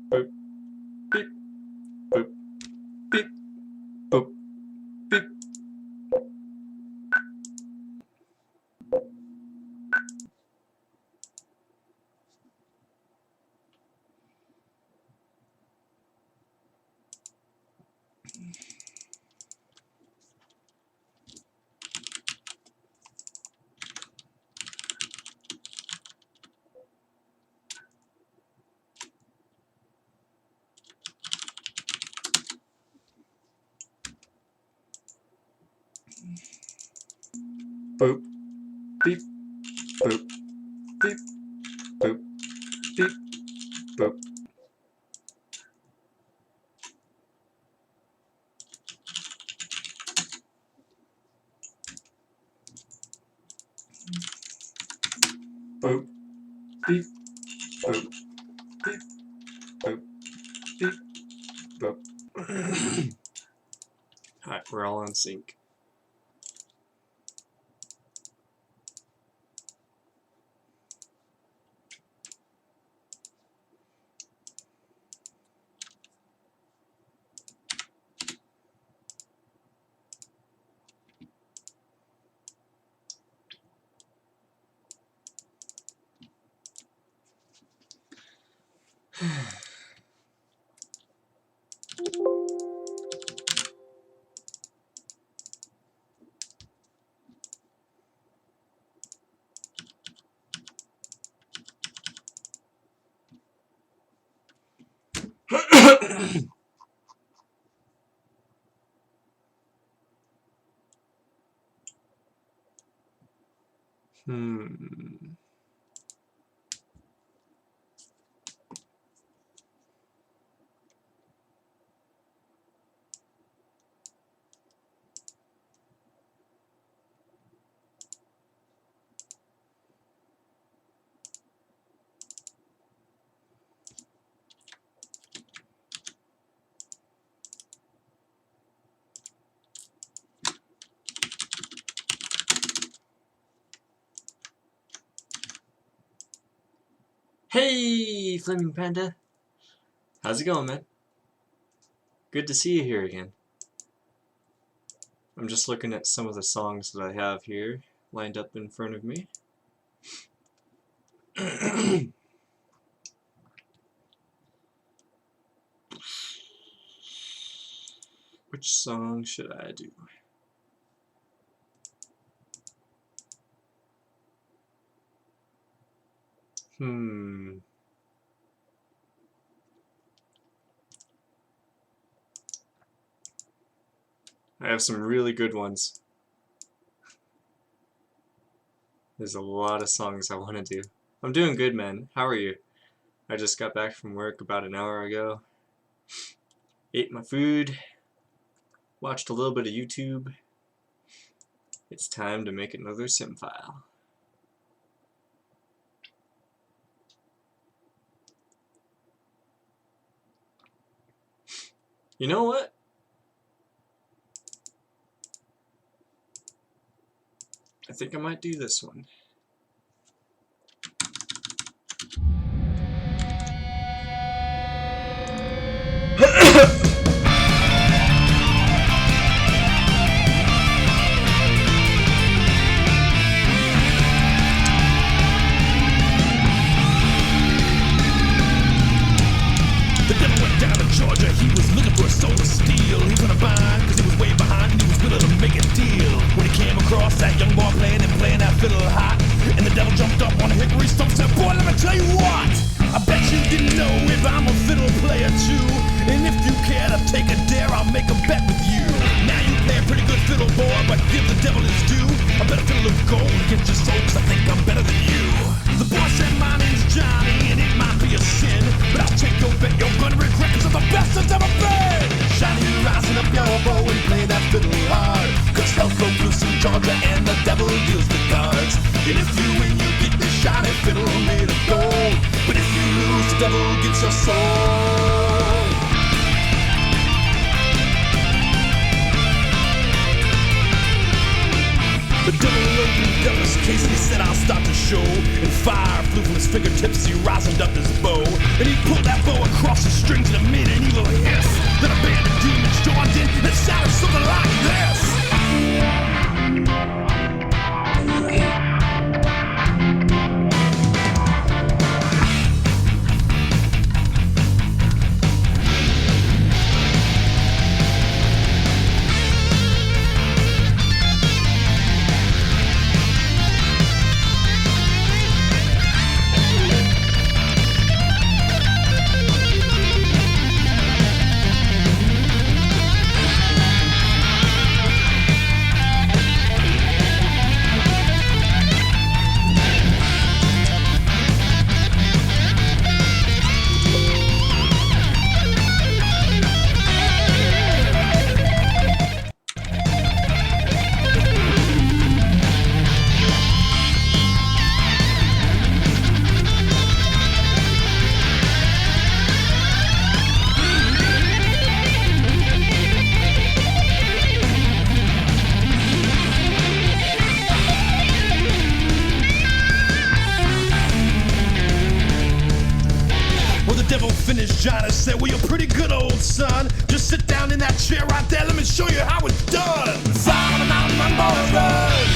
boop, beep, boop, beep, boop, beep. Boop, beep, boop, beep, boop, beep, boop. Boop, beep, boop, beep, boop, beep, boop. Alright, we're all in sync. Hmm. Hey, Flaming Panda. How's it going, man? Good to see you here again. I'm just looking at some of the songs that I have here lined up in front of me. Which song should I do? I have some really good ones. There's a lot of songs I want to do. I'm doing good, man. How are you? I just got back from work about an hour ago. Ate my food. Watched a little bit of YouTube. It's time to make another sim file. You know what? I think I might do this one. The devil went down to Georgia, he was looking for a soul of steel. He couldn't find, cause he was way behind and he was willing to make a deal. When he came across that young boy playing that fiddle hot, and the devil jumped up on a hickory stump and said, boy, let me tell you what, I bet you didn't know if I'm a fiddle player too. And if you care to take a dare, I'll make a bet with you. Now you play a pretty good fiddle, boy, but give the devil his due. I better fiddle of gold against your soul, cause I think I'm better than you. The boy said, my name's Johnny, and it might be a sin, but I'll take your bet, you're gonna regret, cause I'm the best there's ever been. Johnny, rising up your bow and play that fiddle hard, cause hell broke loose in Georgia and the devil deals the cards. And if you win, you get this shiny fiddle made of gold, but if you lose, the devil gets your soul. The devil opened the devil's case and he said, I'll start the show. And fire flew from his fingertips, he rosined up his bow. And he pulled that bow across the strings and it made an evil hiss. Then a band of demons joined in and it sounded something like this. Finished, Johnny said, well, you're pretty good, old son. Just sit down in that chair right there, let me show you how it's done. Fire on the mountain, run, boys, run.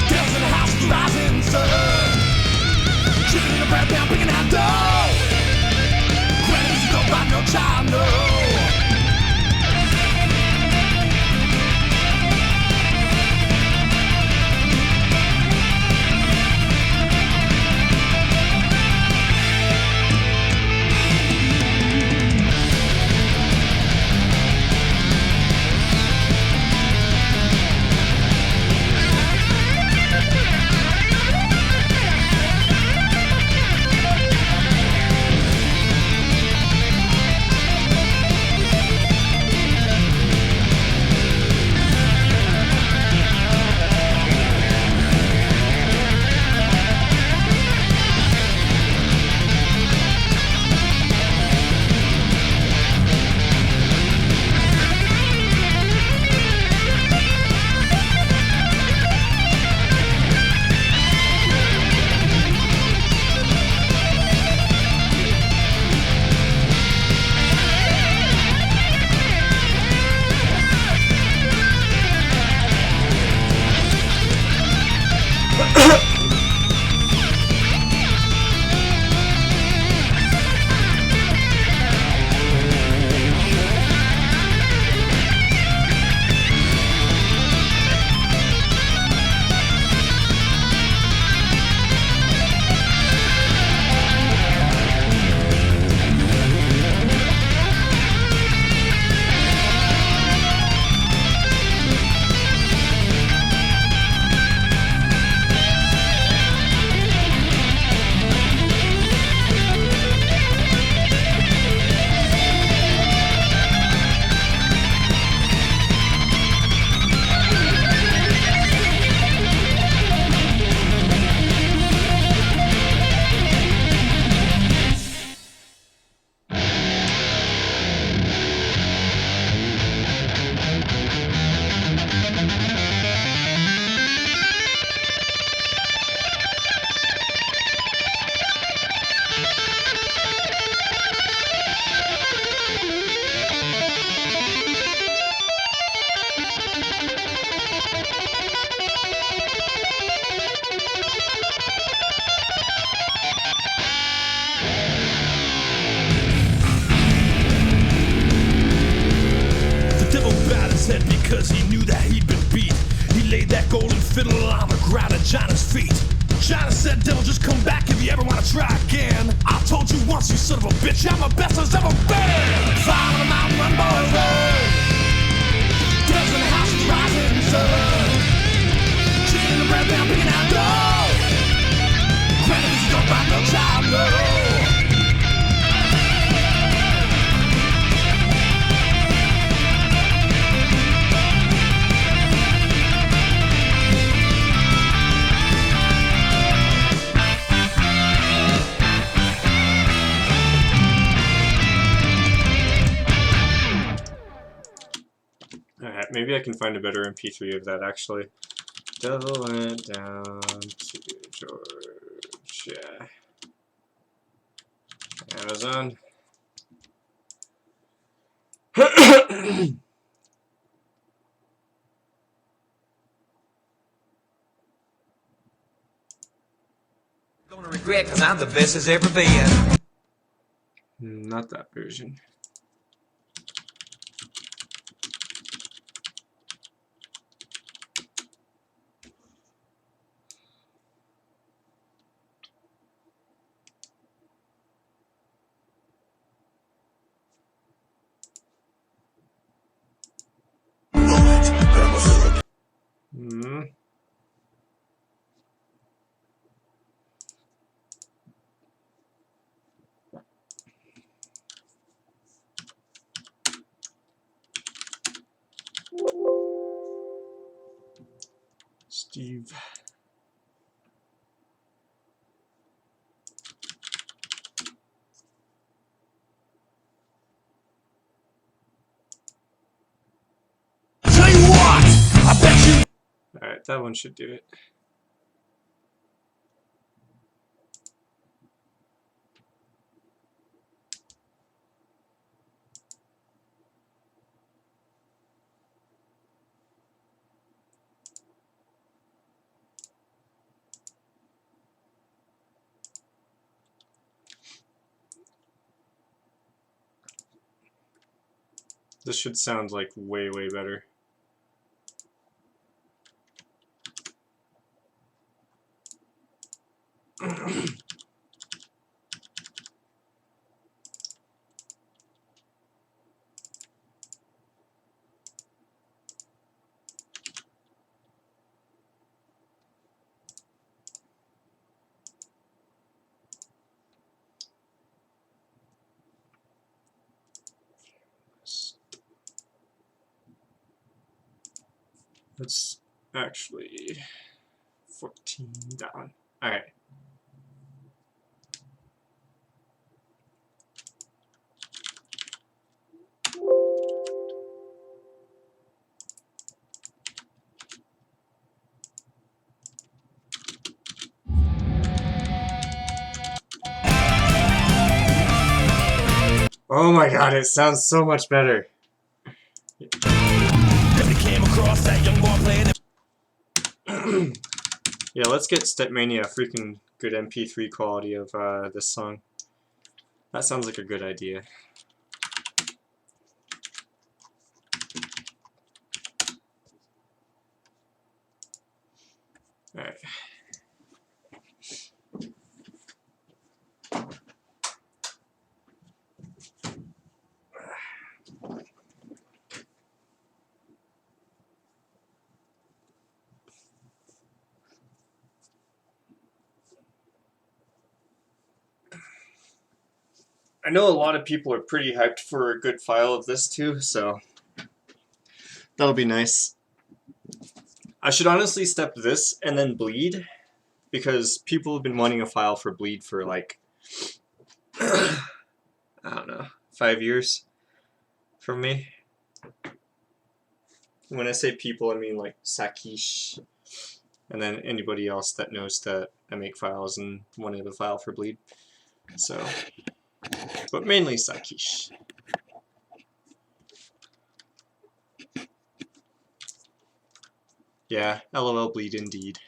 Devils in the house with the rising sun. Chicken in a bread pan, picking out dough. Granny, you don't buy no child, no. Because he knew that he'd been beat. He laid that golden fiddle on the ground at Johnny's feet. Johnny said, devil, just come back if you ever want to try again. I told you once, you son of a bitch, I'm the best there's ever been. Fire on the mountain, run, boys, run. Devils in the house with the rising sun. Chicken in the bread pan, picking out dough. Granny, you don't buy no child, no. Alright, maybe I can find a better MP3 of that actually. Devil went down to Georgia. Amazon. Gonna regret, cause I'm the best as ever been. Not that version. Hmm. Steve. Tell you what, I bet you. Alright, that one should do it. This should sound like way, way better. Let's actually 14 down. Alright. Oh my god, it sounds so much better. Came across that young boy playing. Yeah, let's get Stepmania freaking good MP3 quality of this song. That sounds like a good idea. Alright. I know a lot of people are pretty hyped for a good file of this too, so that'll be nice. I should honestly step this and then Bleed, because people have been wanting a file for Bleed for like, I don't know, 5 years from me. When I say people, I mean like Sakish, and then anybody else that knows that I make files and wanted a file for Bleed. So, but mainly Sakish. Yeah, LOL Bleed indeed.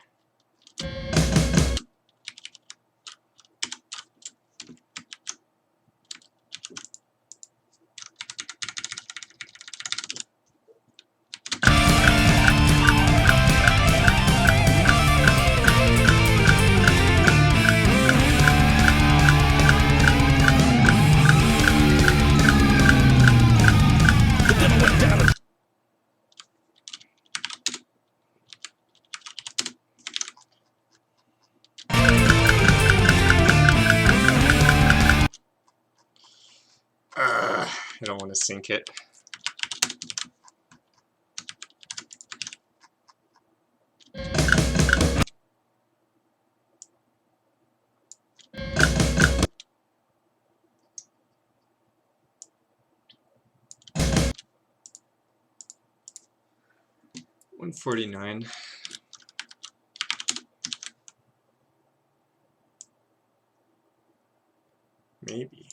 The devil went down. I don't want to sync it. $149. Maybe.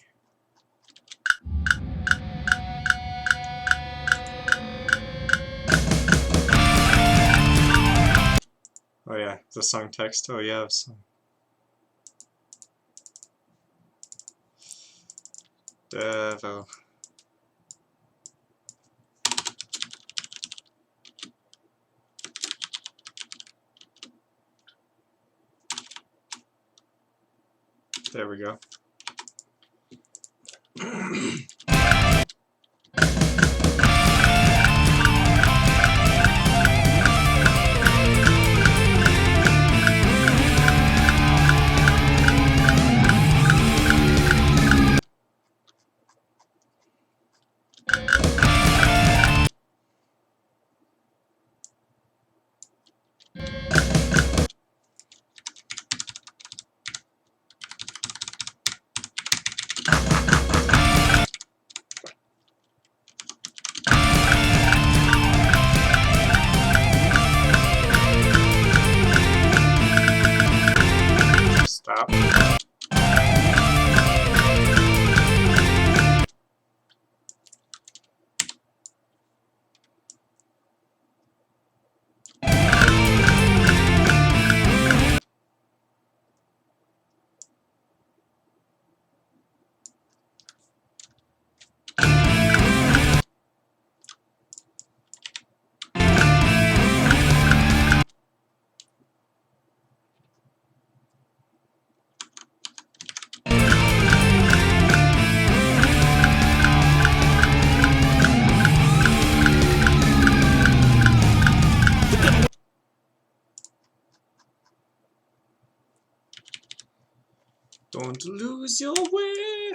Oh yeah, the song text. Oh yeah, song. Devil. There we go. Stop. Don't lose your way.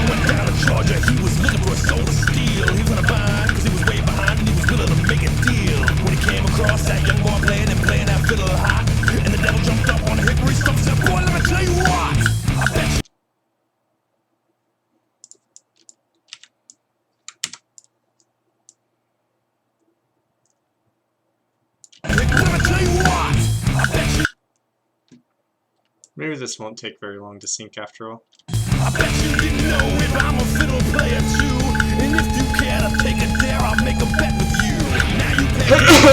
Went down to Georgia, he was looking for a soul to steal. He was gonna bind, cause he was way behind and he was willing to make a deal. When he came across that young boy playing that fiddle hot, and the devil jumped up on a hickory stump and said, boy, let me tell you what, I bet you. Let me tell you what, I bet you. Maybe this won't take very long to sync after all. I bet you didn't know it, I'm a fiddle player too. And if you care to take a dare, I'll make a bet with you. Now you play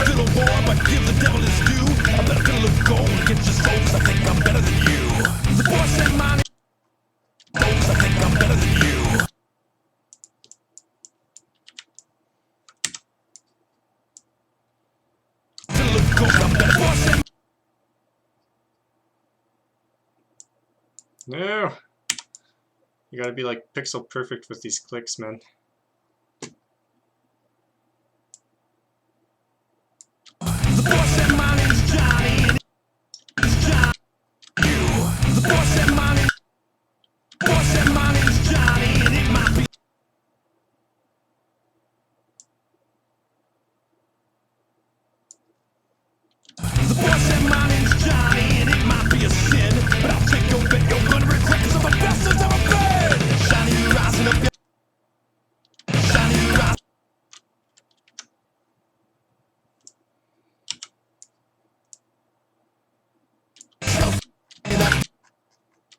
fiddle boy, but give the devil his due. I better fiddle of gold, get your soul, 'cause I think I'm better than you. The boy said mine, 'cause I think I'm better than you. Fiddle of gold, I'm better. Boy said No. You gotta be like pixel perfect with these clicks, man. the boy said my name's Johnny, and it's John. You. The boy said my name's Johnny, and it might be. The boy said my name's Johnny, and it might be a sin, but I'll take your bet you're gonna regret, 'cause I'm the best that's ever been. Johnny, you rising up, Johnny, you rising.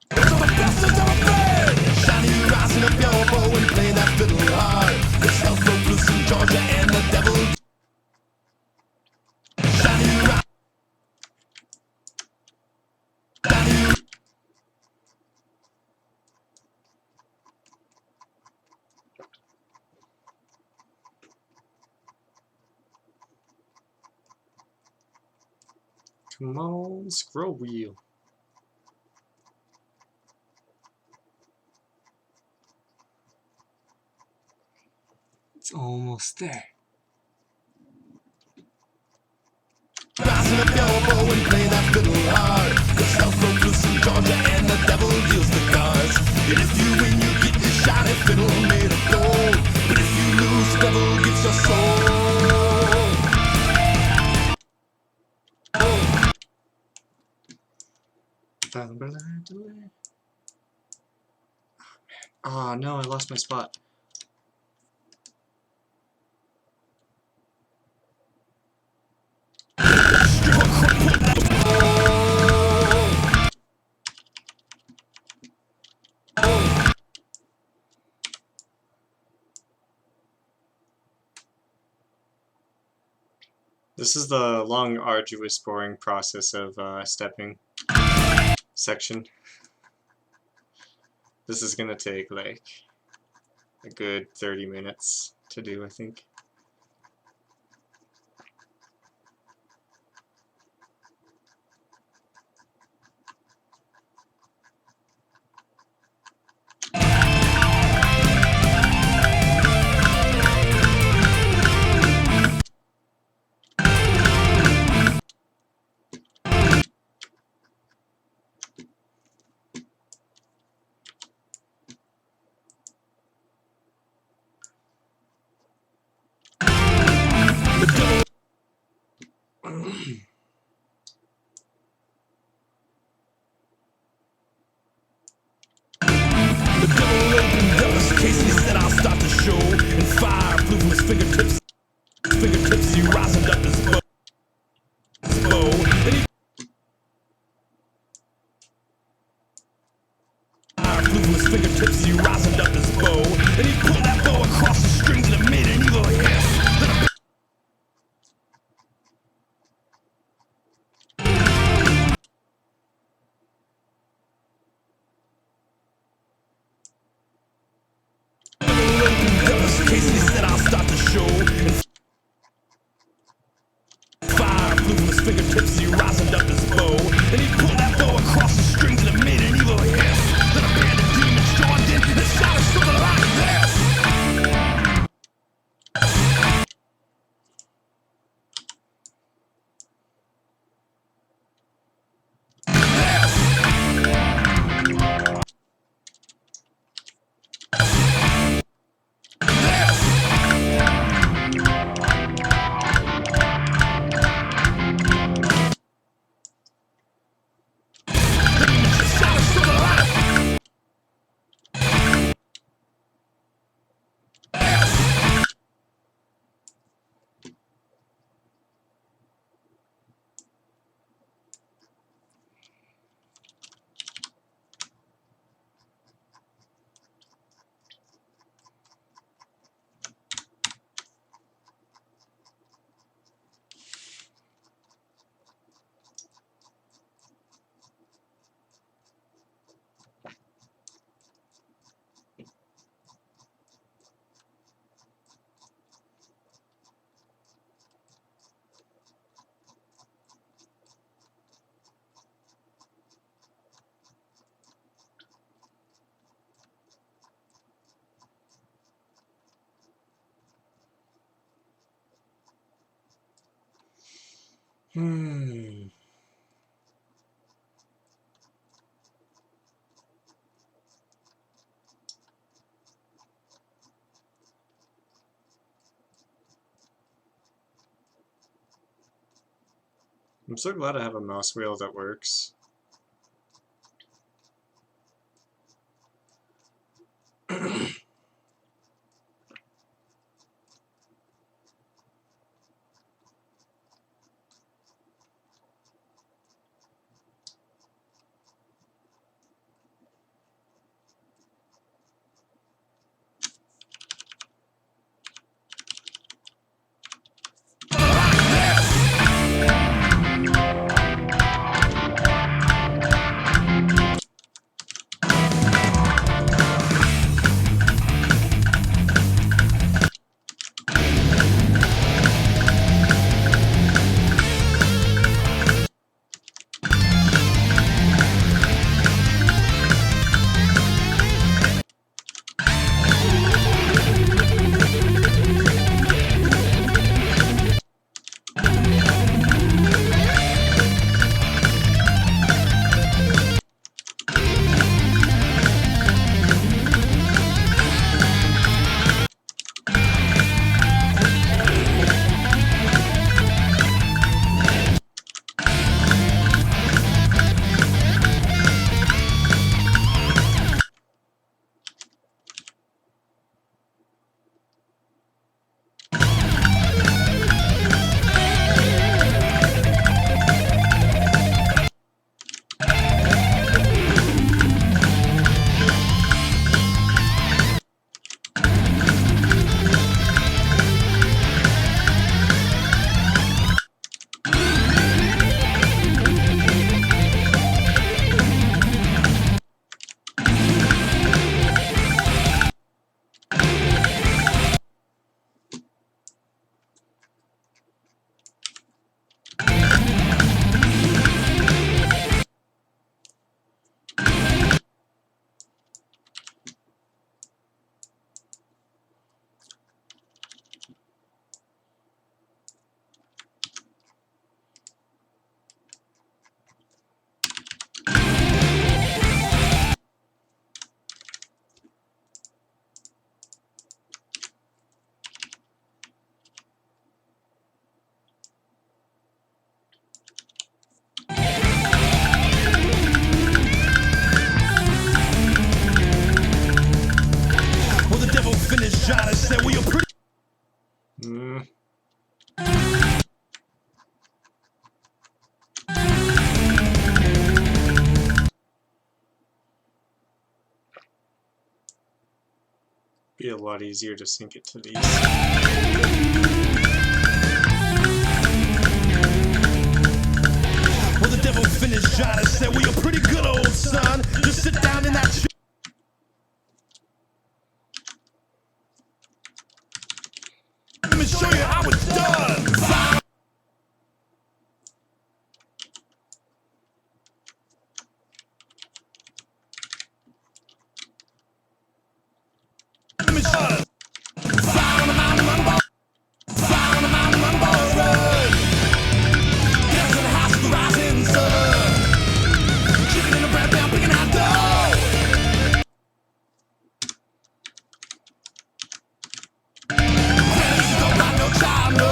Cause I'm the best that's ever been. Johnny, you rising up your elbow and playing that fiddle hard. 'Cause hell broke loose in Georgia and the devil. Johnny, you rising. Come on, scroll wheel. It's almost there. Rising up your elbow and play that fiddle hard. 'Cause hell broke loose in Georgia and the devil deals the cards. And if you win, you get your shiny fiddle made of gold. But if you lose, the devil gets your soul. Oh no, I lost my spot. This is the long, arduous, boring process of stepping section. This is gonna take like a good 30 minutes to do, I think. The devil opened up his case, he said I'll start the show. And fire flew from his fingertips. Fingertips, he rosined up his bow. And he fire flew from his fingertips, he rosined up his bow. And he pulled that bow across the strings and it made an evil hiss. Casey said I'll start the show. And fire flew from his fingertips, he rosined up his bow. And he pulled that bow across the strings and it made an evil hiss. Then a band of demons joined in and shouted something like this. I'm so glad I have a mouse wheel that works. Mm. Be a lot easier to sync it to these. Well, the devil finished John and said, well, you're pretty good, old son. Just sit down in that chair. Let me show you how it's done. Let me show you. Fire on the mountain, run, boy. Fire on the mountain, run, boys, run. Get to the house of the rising sun. Chicken in the bread pan, picking out dough. Friends don't like no child, no.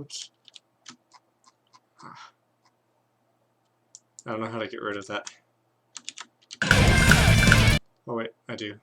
Oops. I don't know how to get rid of that. Oh wait, I do.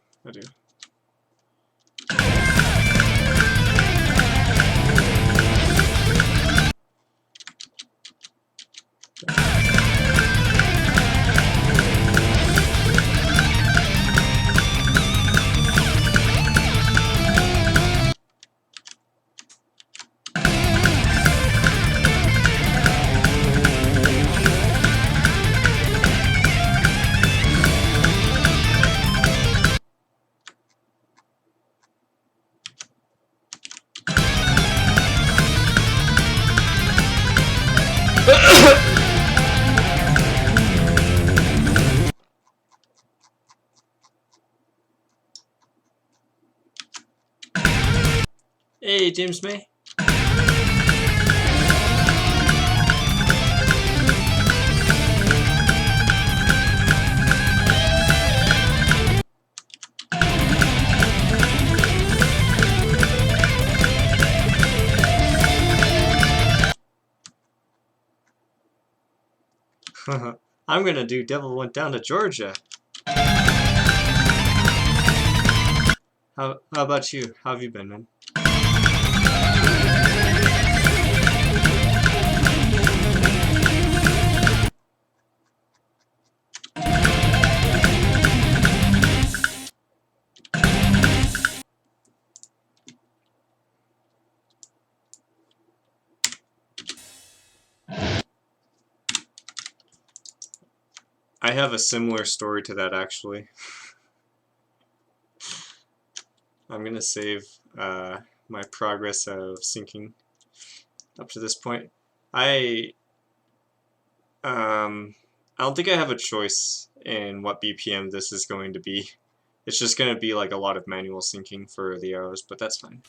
Hey, James May. I'm gonna do Devil Went Down to Georgia. How about you? How have you been, man? I have a similar story to that, actually. I'm gonna save my progress of syncing up to this point. I don't think I have a choice in what BPM this is going to be. It's just gonna be like a lot of manual syncing for the arrows, but that's fine.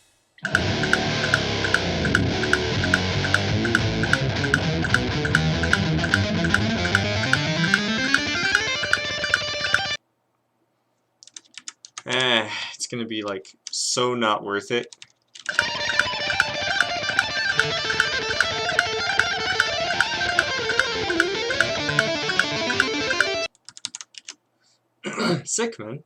It's gonna be like so not worth it. Sick, man.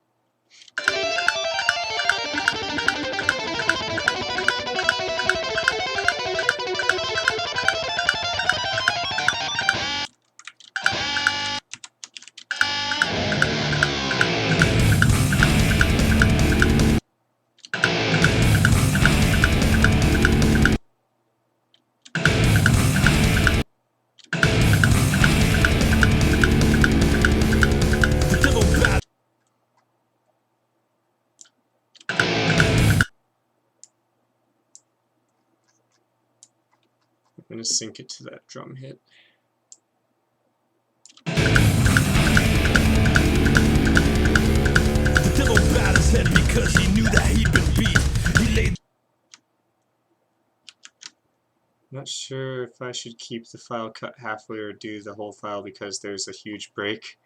The devil bad. I'm gonna sync it to that drum hit. The devil bowed his head because he knew that he'd been beat. He laid Not sure if I should keep the file cut halfway or do the whole file because there's a huge break.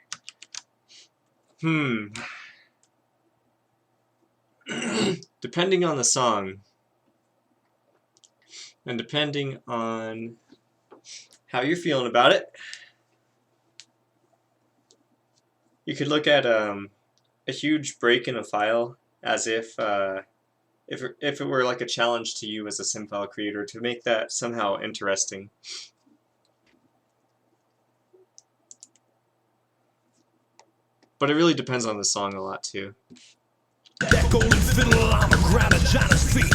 Depending on the song, and depending on how you're feeling about it, you could look at a huge break in a file as if it were like a challenge to you as a sim file creator to make that somehow interesting. But it really depends on the song a lot too. that golden fiddle on the ground at John's feet.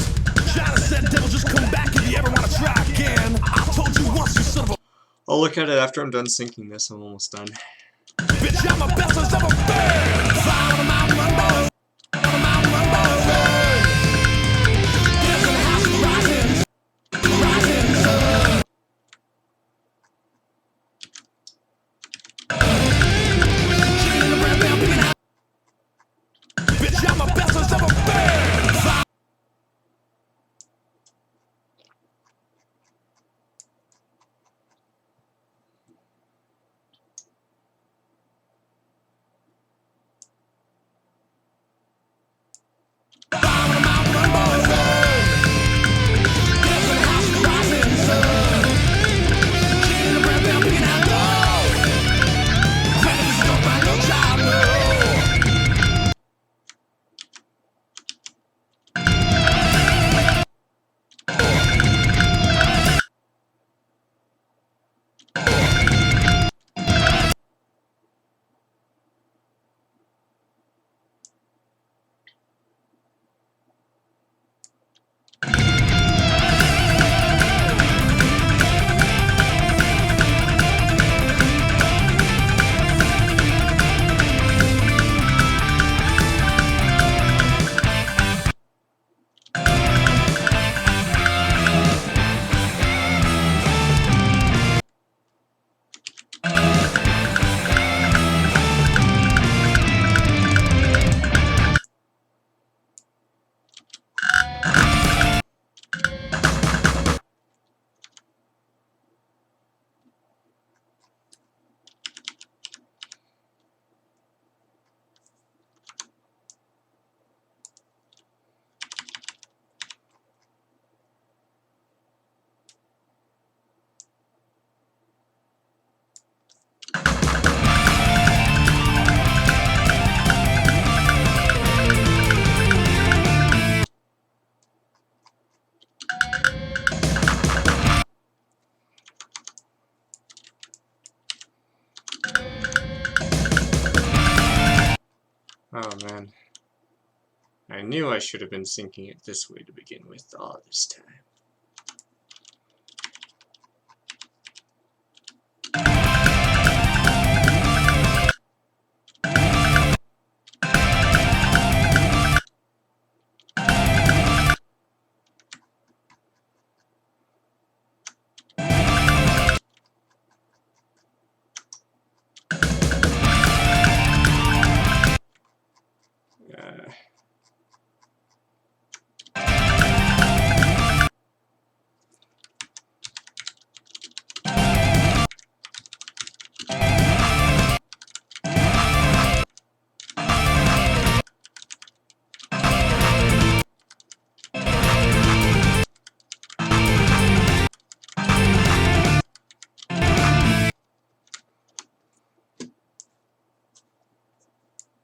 John said, devil, just come back if you ever want to try again. I told you once, you son of a I'll look at it after I'm done syncing this. I'm almost done. bitch. I'm a best as ever been. Fly on the mountain, run, boys. On the mountain, run, boys. There's an house rising, rising sun. Bitch, I'm a best as ever been. Fly. Oh man. I knew I should have been syncing it this way to begin with all this time.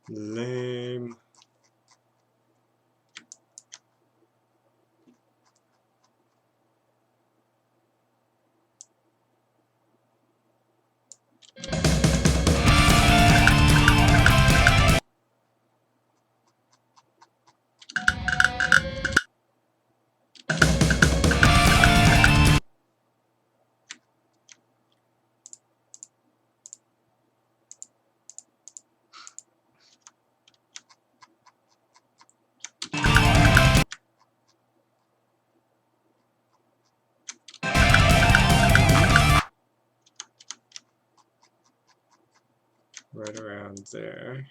Lame. Right around there.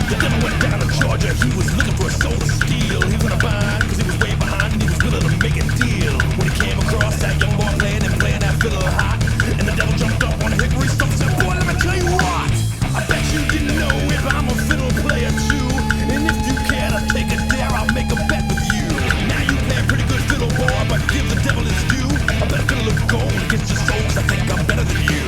The devil went down to Georgia, he was looking for a soul to steal. He was gonna bind, cause he was way behind, and he was willing to make a deal. When he came across that young boy playing that fiddle hot, and the devil jumped up on a hickory stump and said, boy, let me tell you what, I bet you didn't know if I'm a fiddle player too. And if you care to take a dare, I'll make a bet with you. Now you play a pretty good fiddle, boy, but give the devil his due. I bet I'm gonna look gold against your soul, cause I think I'm better than you.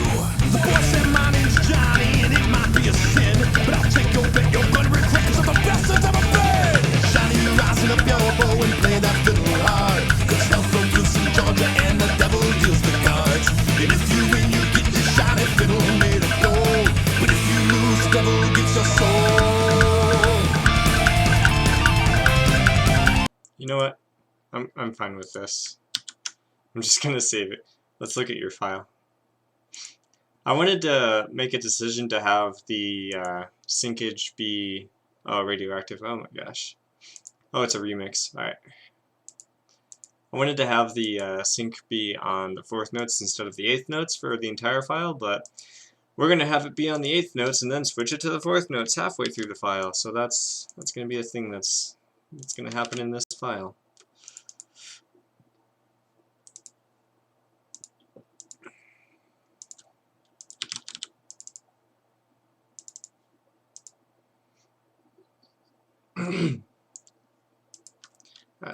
The boy said, my name's Johnny, and it might be a sin, but I'll take your bet, you're gonna regret, cause I'm the best that's ever been. Johnny, rising up your bow and play that fiddle hard, cause hell from loose in Georgia and the devil deals the cards. And if you win, you get your shiny fiddle made of gold, but if you lose, the devil gets your soul. You know what? I'm fine with this. I'm just gonna save it. Let's look at your file. I wanted to make a decision to have the syncage be radioactive. Oh my gosh. Oh, it's a remix. Alright. I wanted to have the sync be on the 4th notes instead of the 8th notes for the entire file, but we're going to have it be on the 8th notes and then switch it to the 4th notes halfway through the file. So that's going to be a thing that's going to happen in this file. Alright,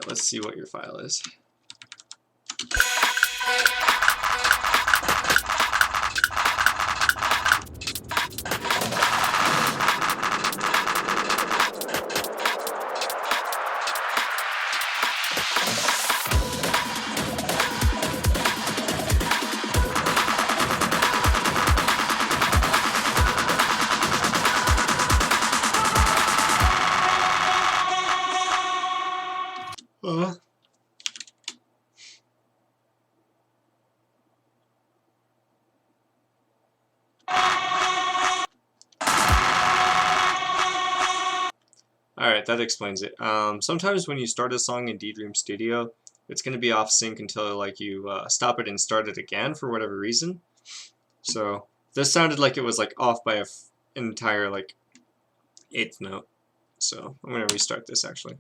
let's see what your file is. Alright, that explains it. Sometimes when you start a song in Dream Studio, it's going to be off sync until like you stop it and start it again for whatever reason. So this sounded like it was like off by an entire like 8th note. So I'm going to restart this actually.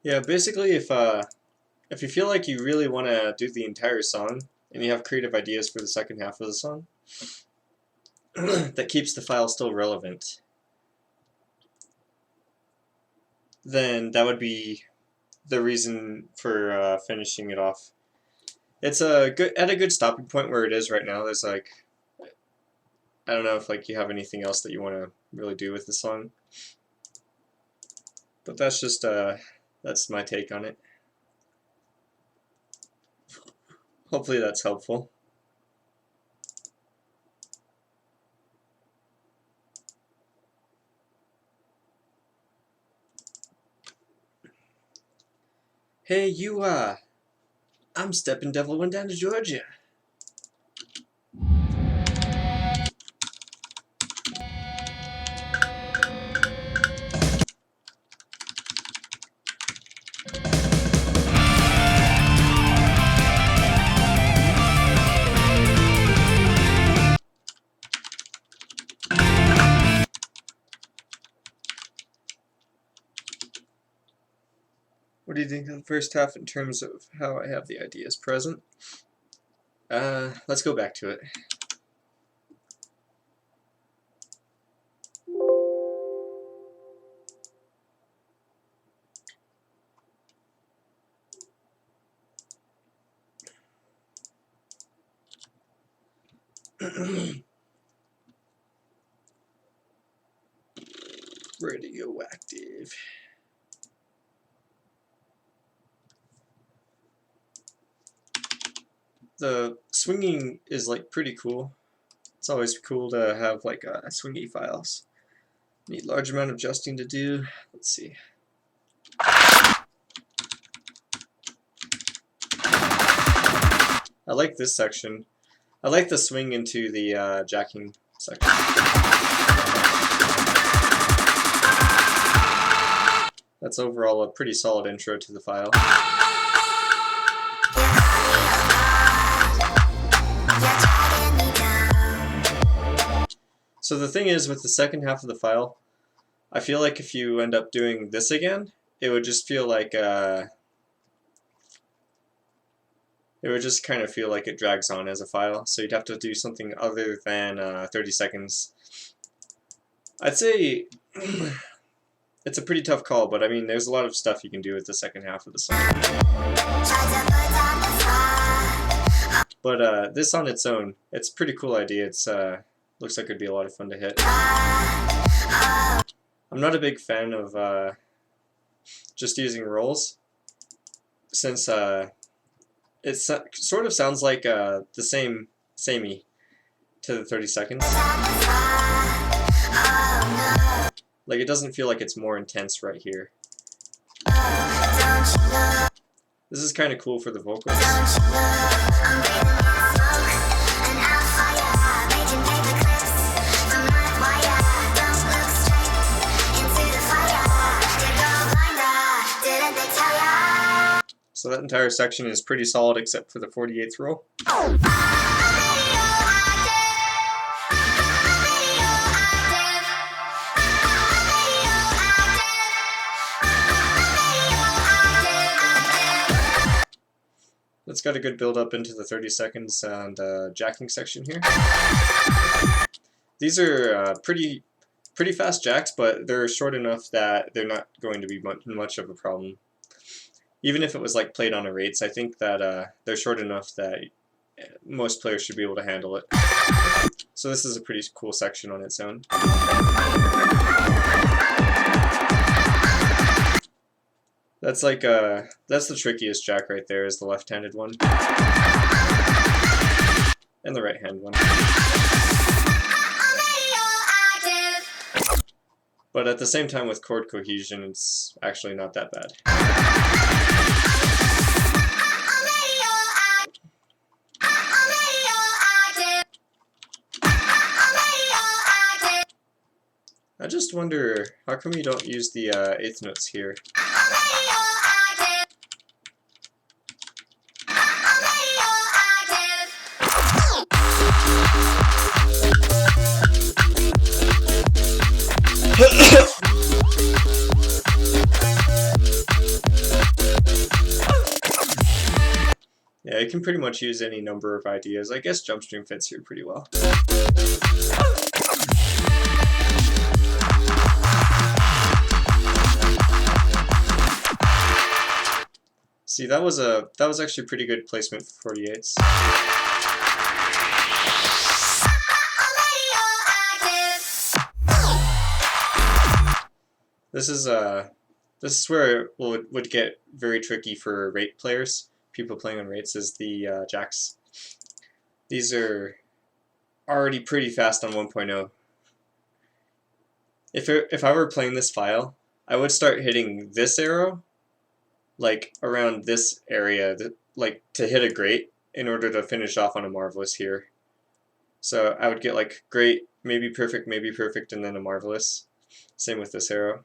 Yeah, basically, if you feel like you really want to do the entire song and you have creative ideas for the second half of the song, that keeps the file still relevant, then that would be the reason for finishing it off. It's at a good stopping point where it is right now. There's like, I don't know if like you have anything else that you want to really do with the song, but that's just that's my take on it. Hopefully that's helpful. Hey, you, I'm Steppin' Devil went down to Georgia. What do you think of the first half in terms of how I have the ideas present? Let's go back to it. Radioactive. The swinging is like pretty cool. It's always cool to have like swingy files. Need large amount of adjusting to do. Let's see. I like this section. I like the swing into the jacking section. That's overall a pretty solid intro to the file. So the thing is, with the second half of the file, I feel like if you end up doing this again, it would just feel like it would just kind of feel like it drags on as a file. So you'd have to do something other than 30 seconds. I'd say it's a pretty tough call, but I mean, there's a lot of stuff you can do with the second half of the song. But this on its own, it's a pretty cool idea. It's looks like it'd be a lot of fun to hit. I'm not a big fan of just using rolls, since it sort of sounds like the samey to the 30 seconds. Like, it doesn't feel like it's more intense right here. This is kind of cool for the vocals. So that entire section is pretty solid except for the 48th row. It's got a good build up into the 30 seconds and jacking section here. These are pretty fast jacks, but they're short enough that they're not going to be much of a problem. Even if it was like played on a rates, I think that they're short enough that most players should be able to handle it. So this is a pretty cool section on its own. That's like that's the trickiest jack right there, is the left-handed one. And the right-hand one. But at the same time, with chord cohesion, it's actually not that bad. I just wonder, how come you don't use the 8th notes here? Yeah, you can pretty much use any number of ideas. I guess Jump Stream fits here pretty well. See, that was actually pretty good placement for 48s. This is where it would get very tricky for rate players. People playing on rates, is the jacks. These are already pretty fast on 1.0. If I were playing this file, I would start hitting this arrow, like around this area, like to hit a great in order to finish off on a marvelous here. So I would get like great, maybe perfect, and then a marvelous. Same with this arrow.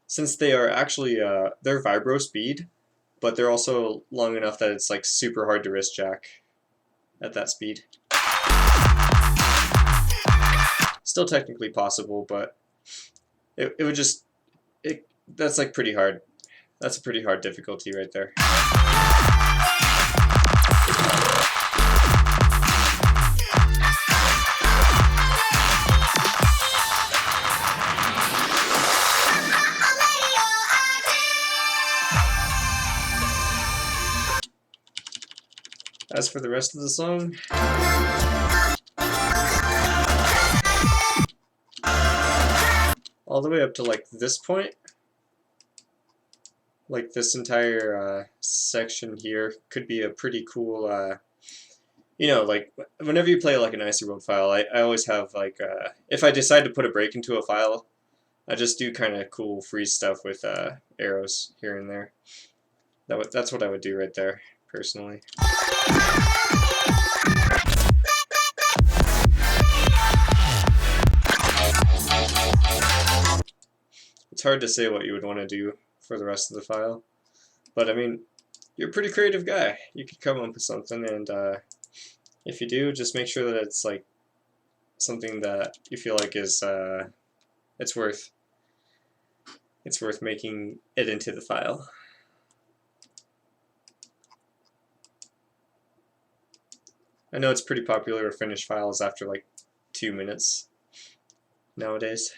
Since they are actually, they're vibro speed, but they're also long enough that it's like super hard to wrist jack at that speed. Still technically possible, but it would just, that's like pretty hard. That's a pretty hard difficulty right there. As for the rest of the song, all the way up to like this point, like this entire section here could be a pretty cool, you know, like whenever you play like an Icy World file, I always have like, if I decide to put a break into a file, I just do kind of cool freeze stuff with arrows here and there. That's what I would do right there, personally. It's hard to say what you would want to do for the rest of the file, but I mean, you're a pretty creative guy. You could come up with something, and if you do, just make sure that it's like something that you feel like is it's worth making it into the file. I know it's pretty popular to finish files after like 2 minutes nowadays.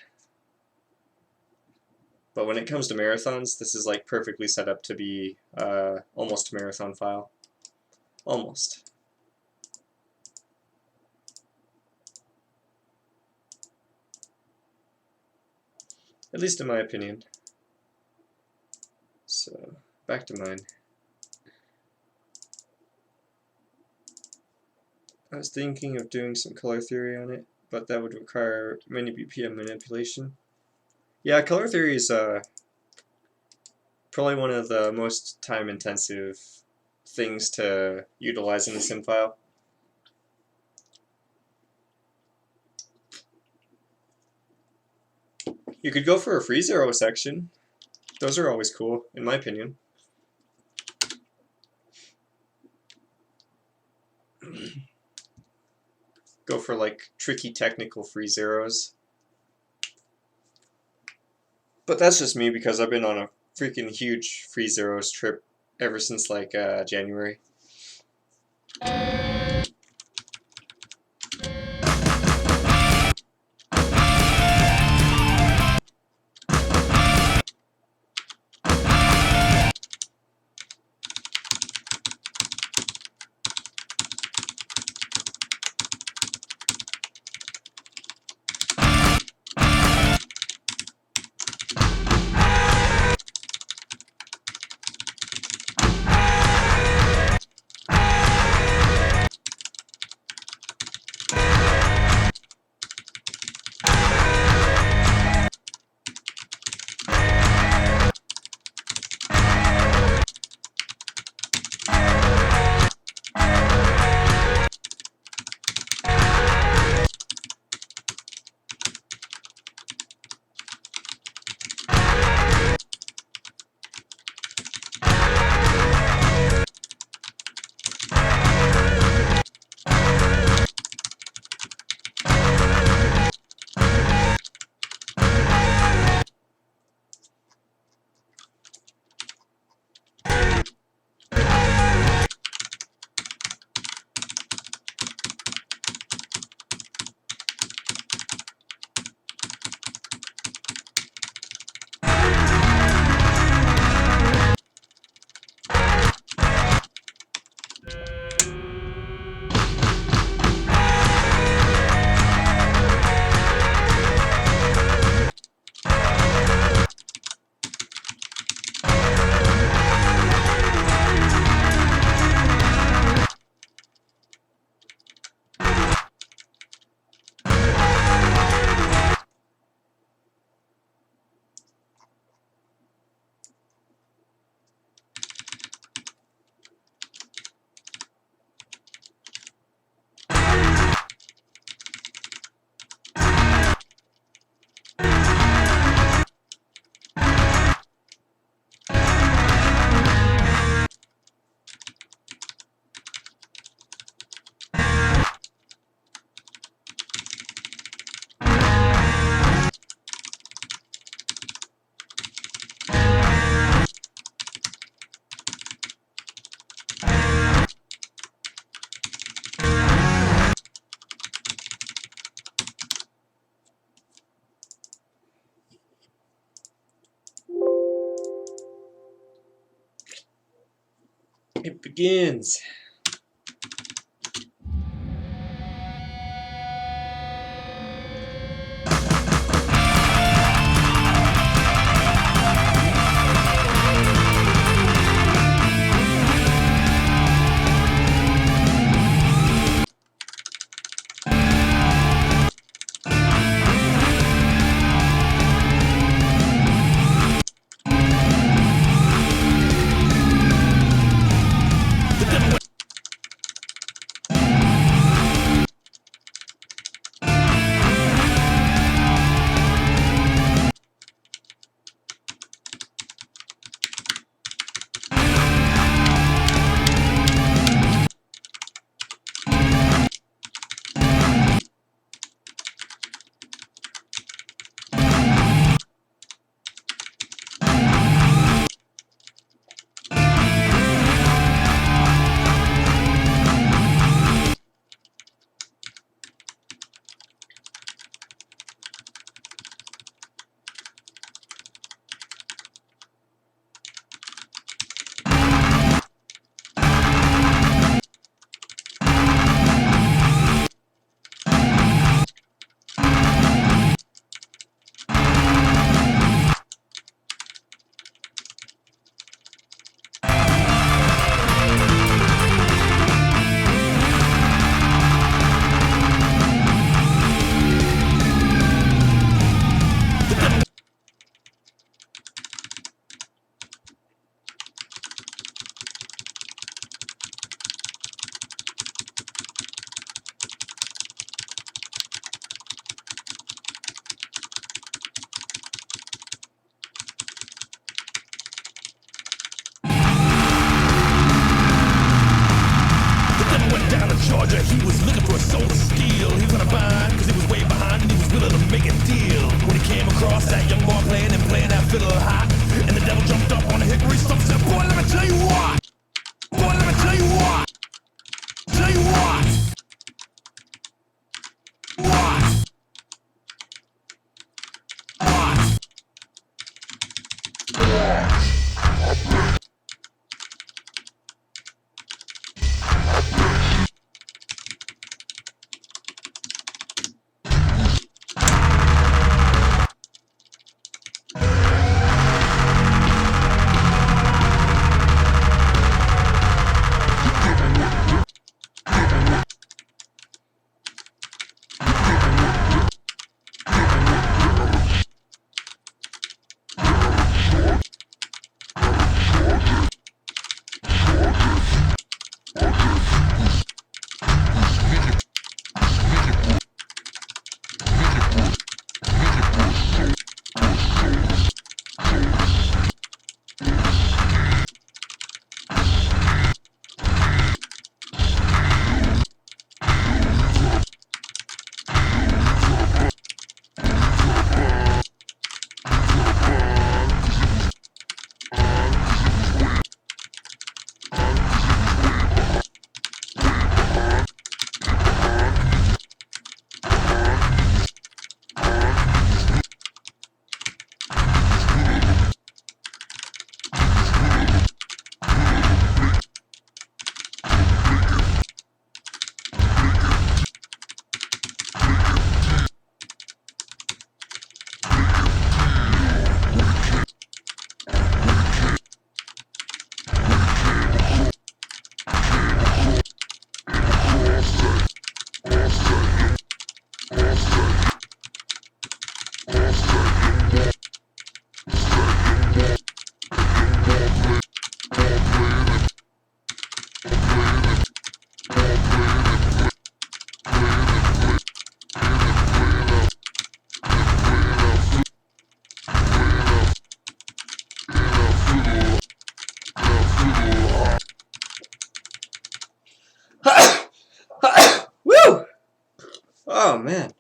But when it comes to marathons, this is like perfectly set up to be almost a marathon file. Almost. At least in my opinion. So, back to mine. I was thinking of doing some color theory on it, but that would require many BPM manipulation. Yeah, color theory is probably one of the most time-intensive things to utilize in the SIM file. You could go for a free zero section. Those are always cool, in my opinion. Go for like tricky technical free zeros. But that's just me because I've been on a freaking huge free zeros trip ever since like January. It begins. The devil went Oh man.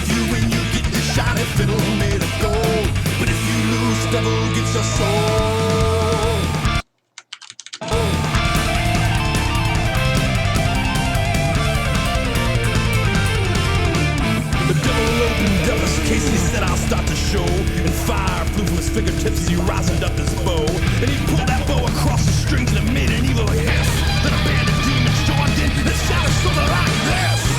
give you when you get your shiny fiddle made of gold. But if you lose, the devil gets your soul. The devil opened up his case, he said, I'll start the show. And fire flew from his fingertips as he rosined up his bow. And he pulled that bow across the strings and it made an evil hiss. Then a band of demons joined in and shouted something like this.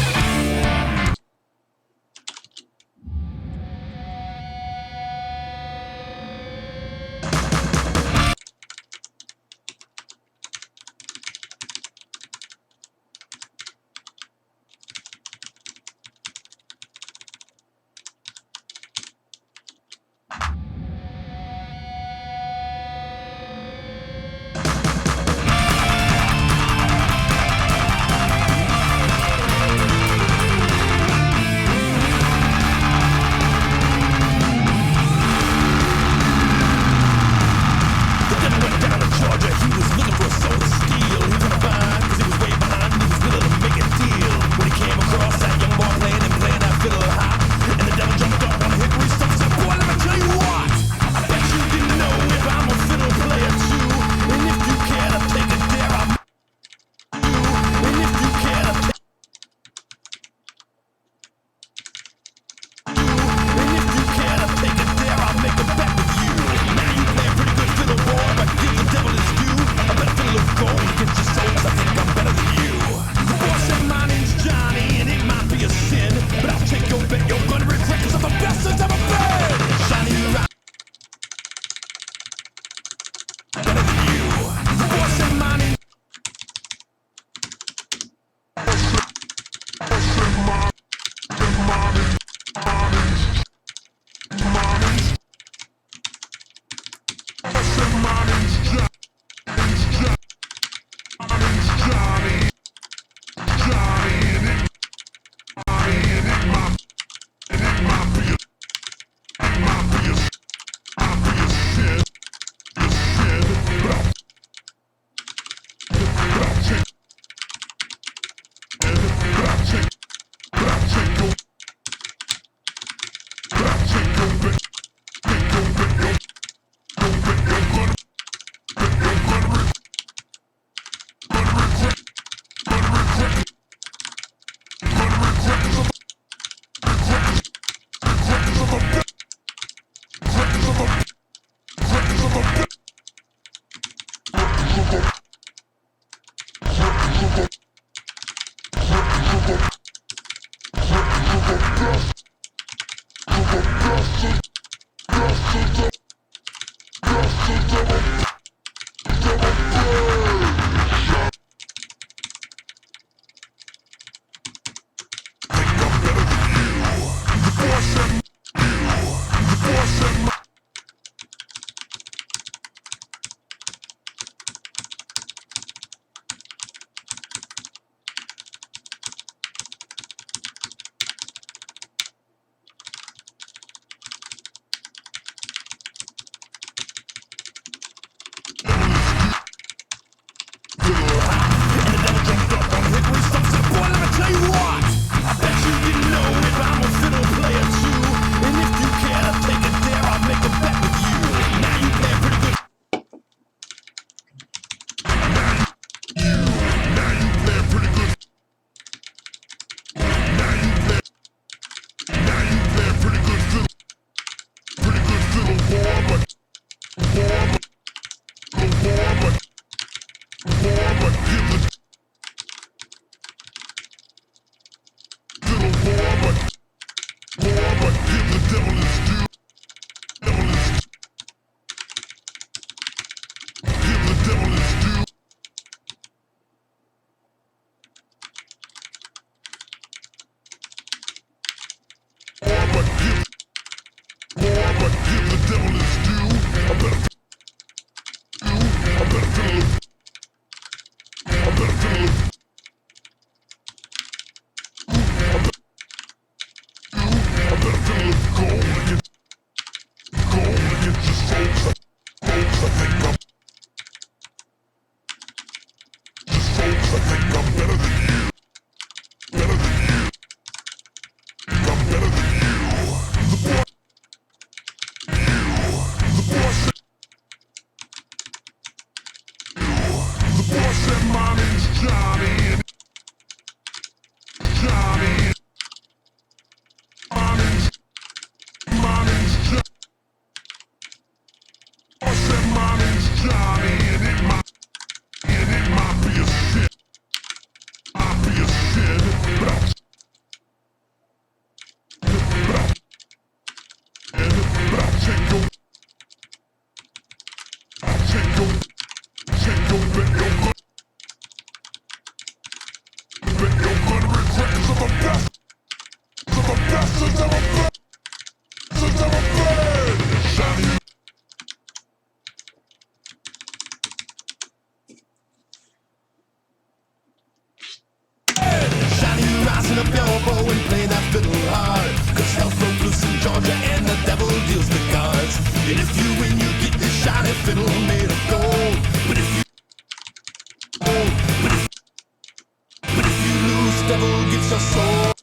I better feel it cold. And if you win, you get this shiny fiddle made of gold. But if you lose, devil gets your soul.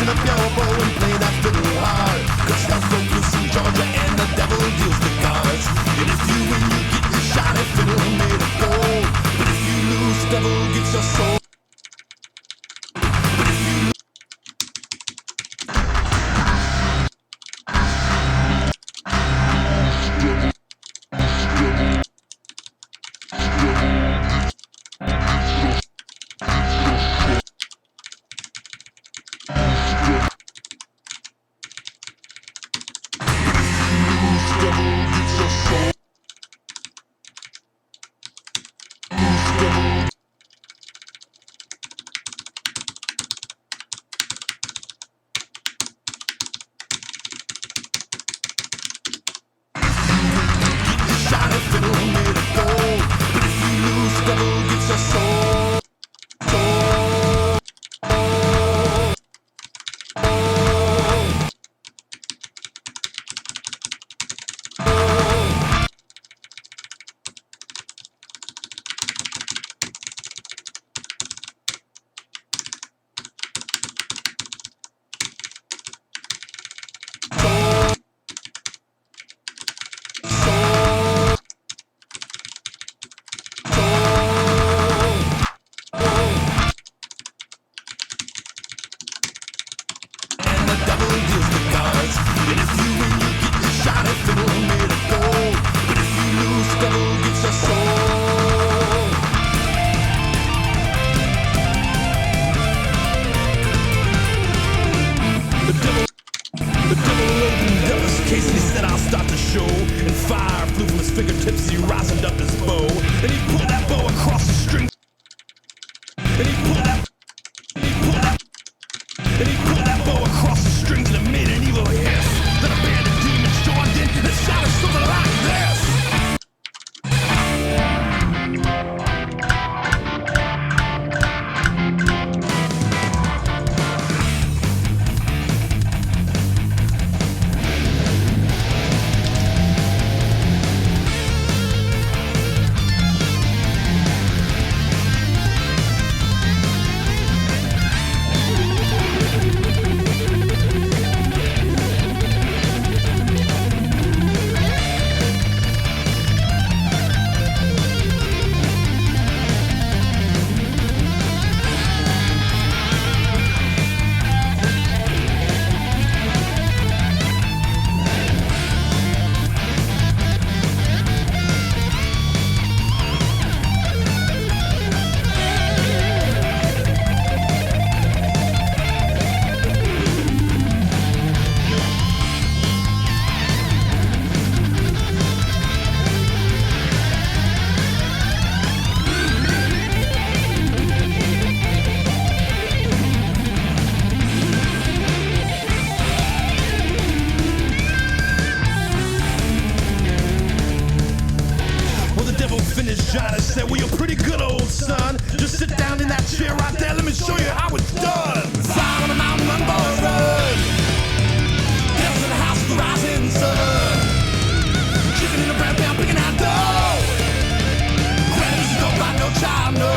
Wind up your bow and play that fiddle hard. 'Cause hell's broke loose in Georgia and the devil deals the cards. And if you win, you get your shiny fiddle made of gold. But if you lose, devil gets your soul. Shiny fiddle made of gold. But if you lose, devil gets your soul. And the devil deals the cards. And if you win, you get your shiny fiddle made of gold. But if you lose, devil gets your soul. The devil looked in Devil's case and he said, I'll start the show. And fire flew from his fingertips as he rosined up his bow. And he pulled that bow across the string. And he pulled that bow across the strings and it made an evil hiss. Then a band of demons joined in and shouted something like this. Finished Johnny said, well, you're pretty good, old son. Just sit down in that chair right there. Let me show you how it's done. Fly on the mountain, run, boys, run. Devil's in the house of the rising sun. Chicken in the bread pan, picking out dough. Granny's don't buy no child, no.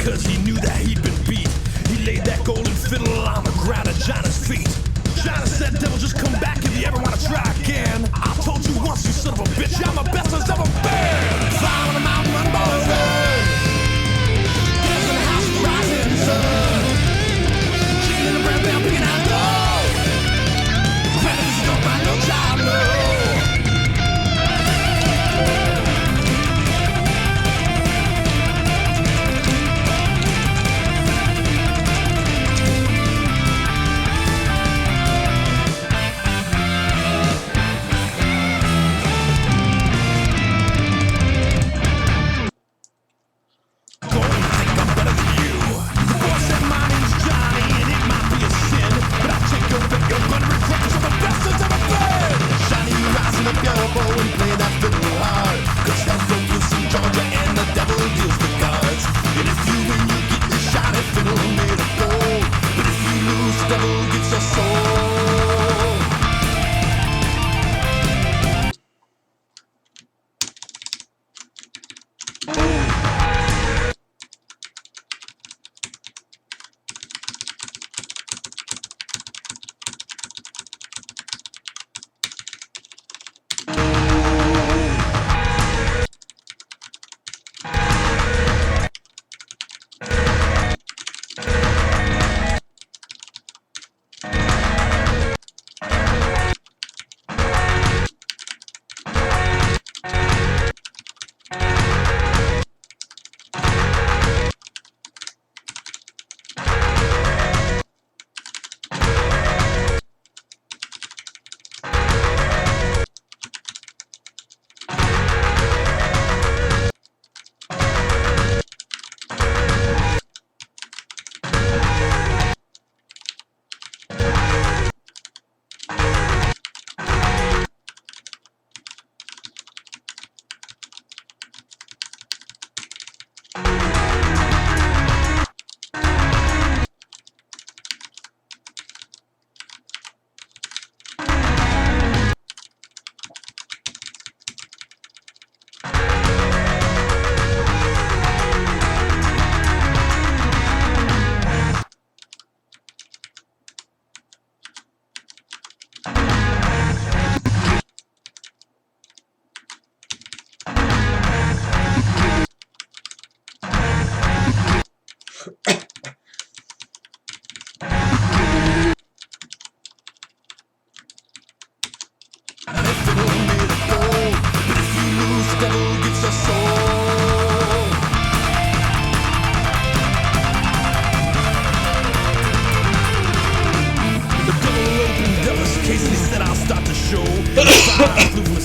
because he knew that he'd been beat. He laid that golden fiddle on the ground at Jonah's feet. Jonah said, devil, just come back if you ever wanna try again. I told you once, you son of a bitch, I'm the best there's ever been. Fly on the mountain, run, boys, run. Dance in the house with the rising sun. Chicken in the bread pan, picking out gold. Predators don't mind no child, no.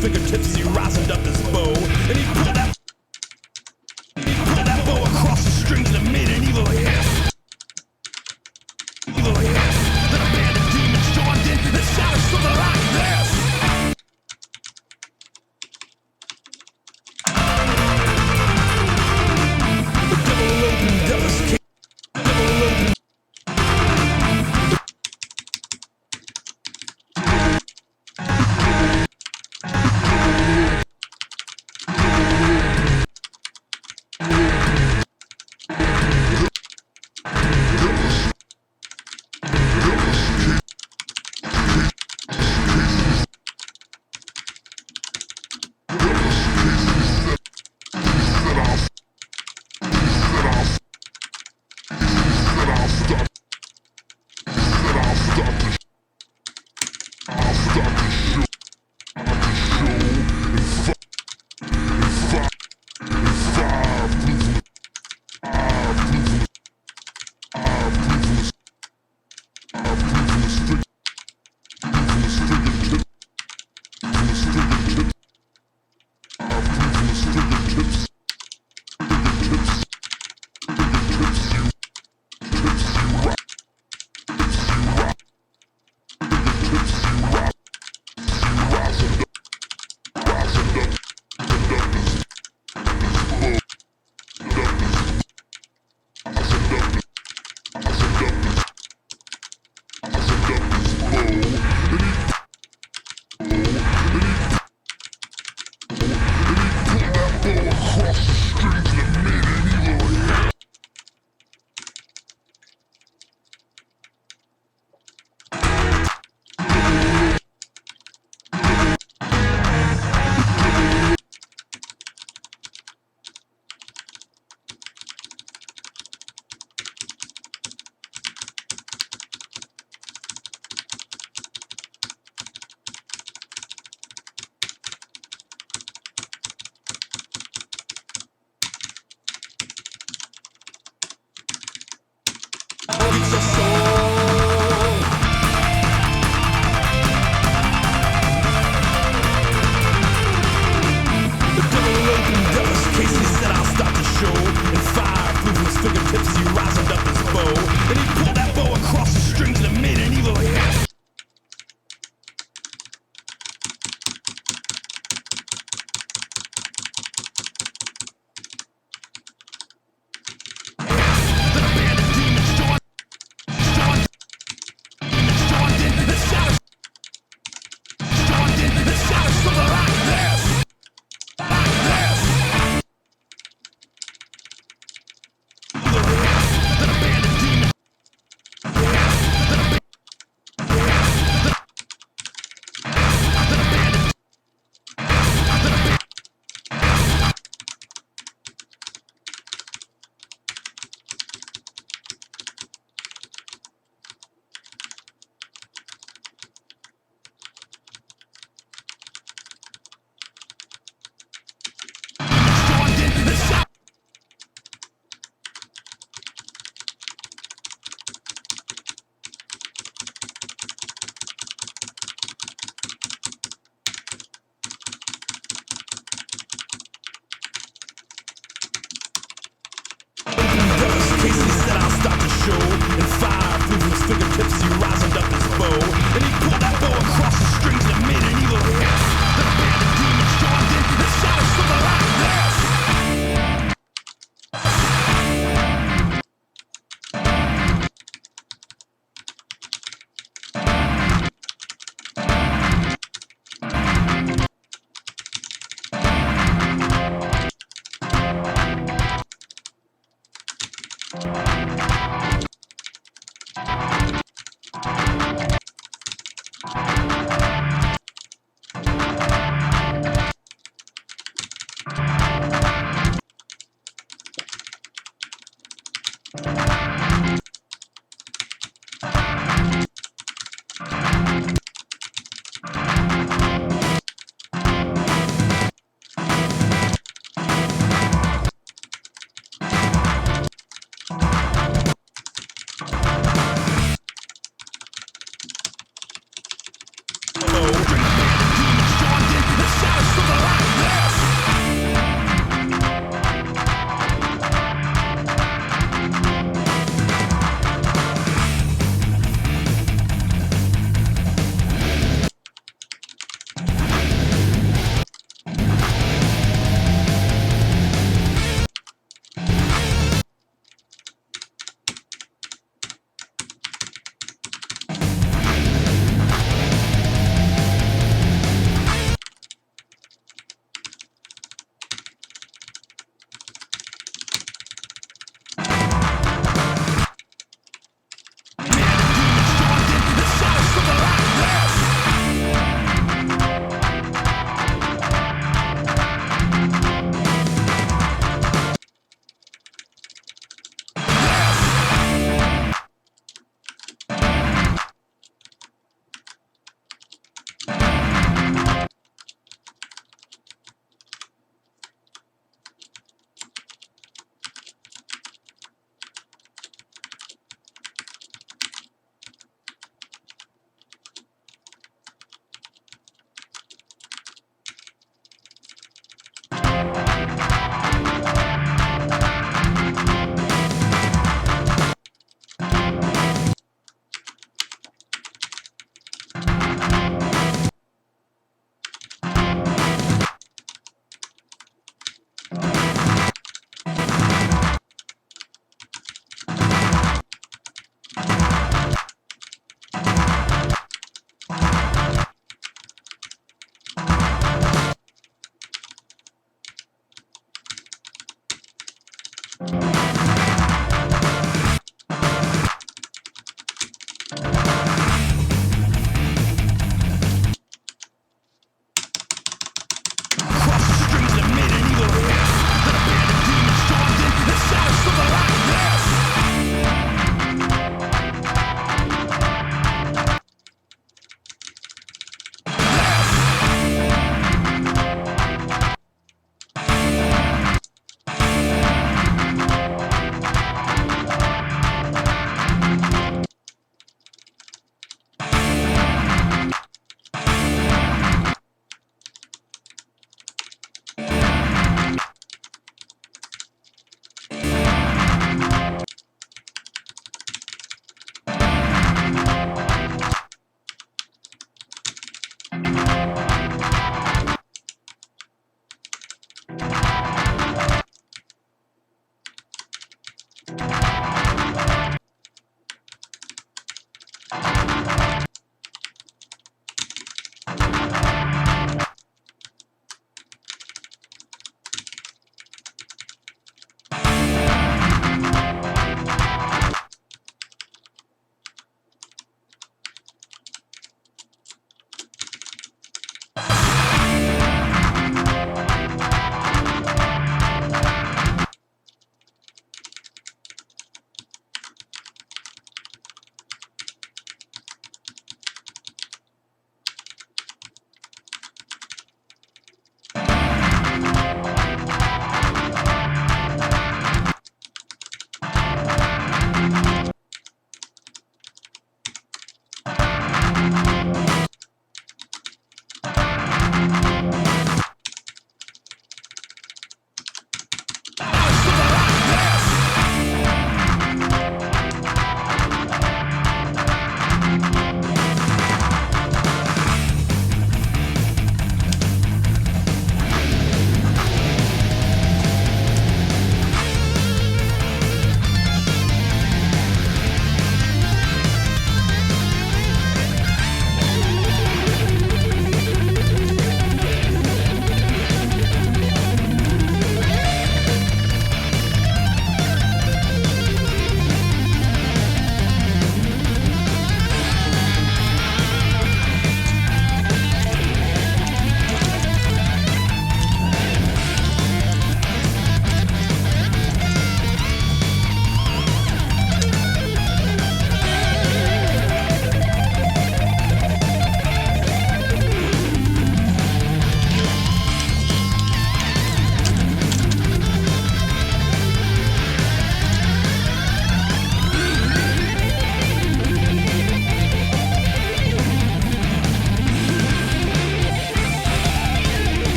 Fingertips as he rosined up his bow, and he pulled that bow across the strings and it made an evil hiss. Evil hiss. Then a band of demons joined in and shouted something like this. The devil opened up his cage. The devil opened.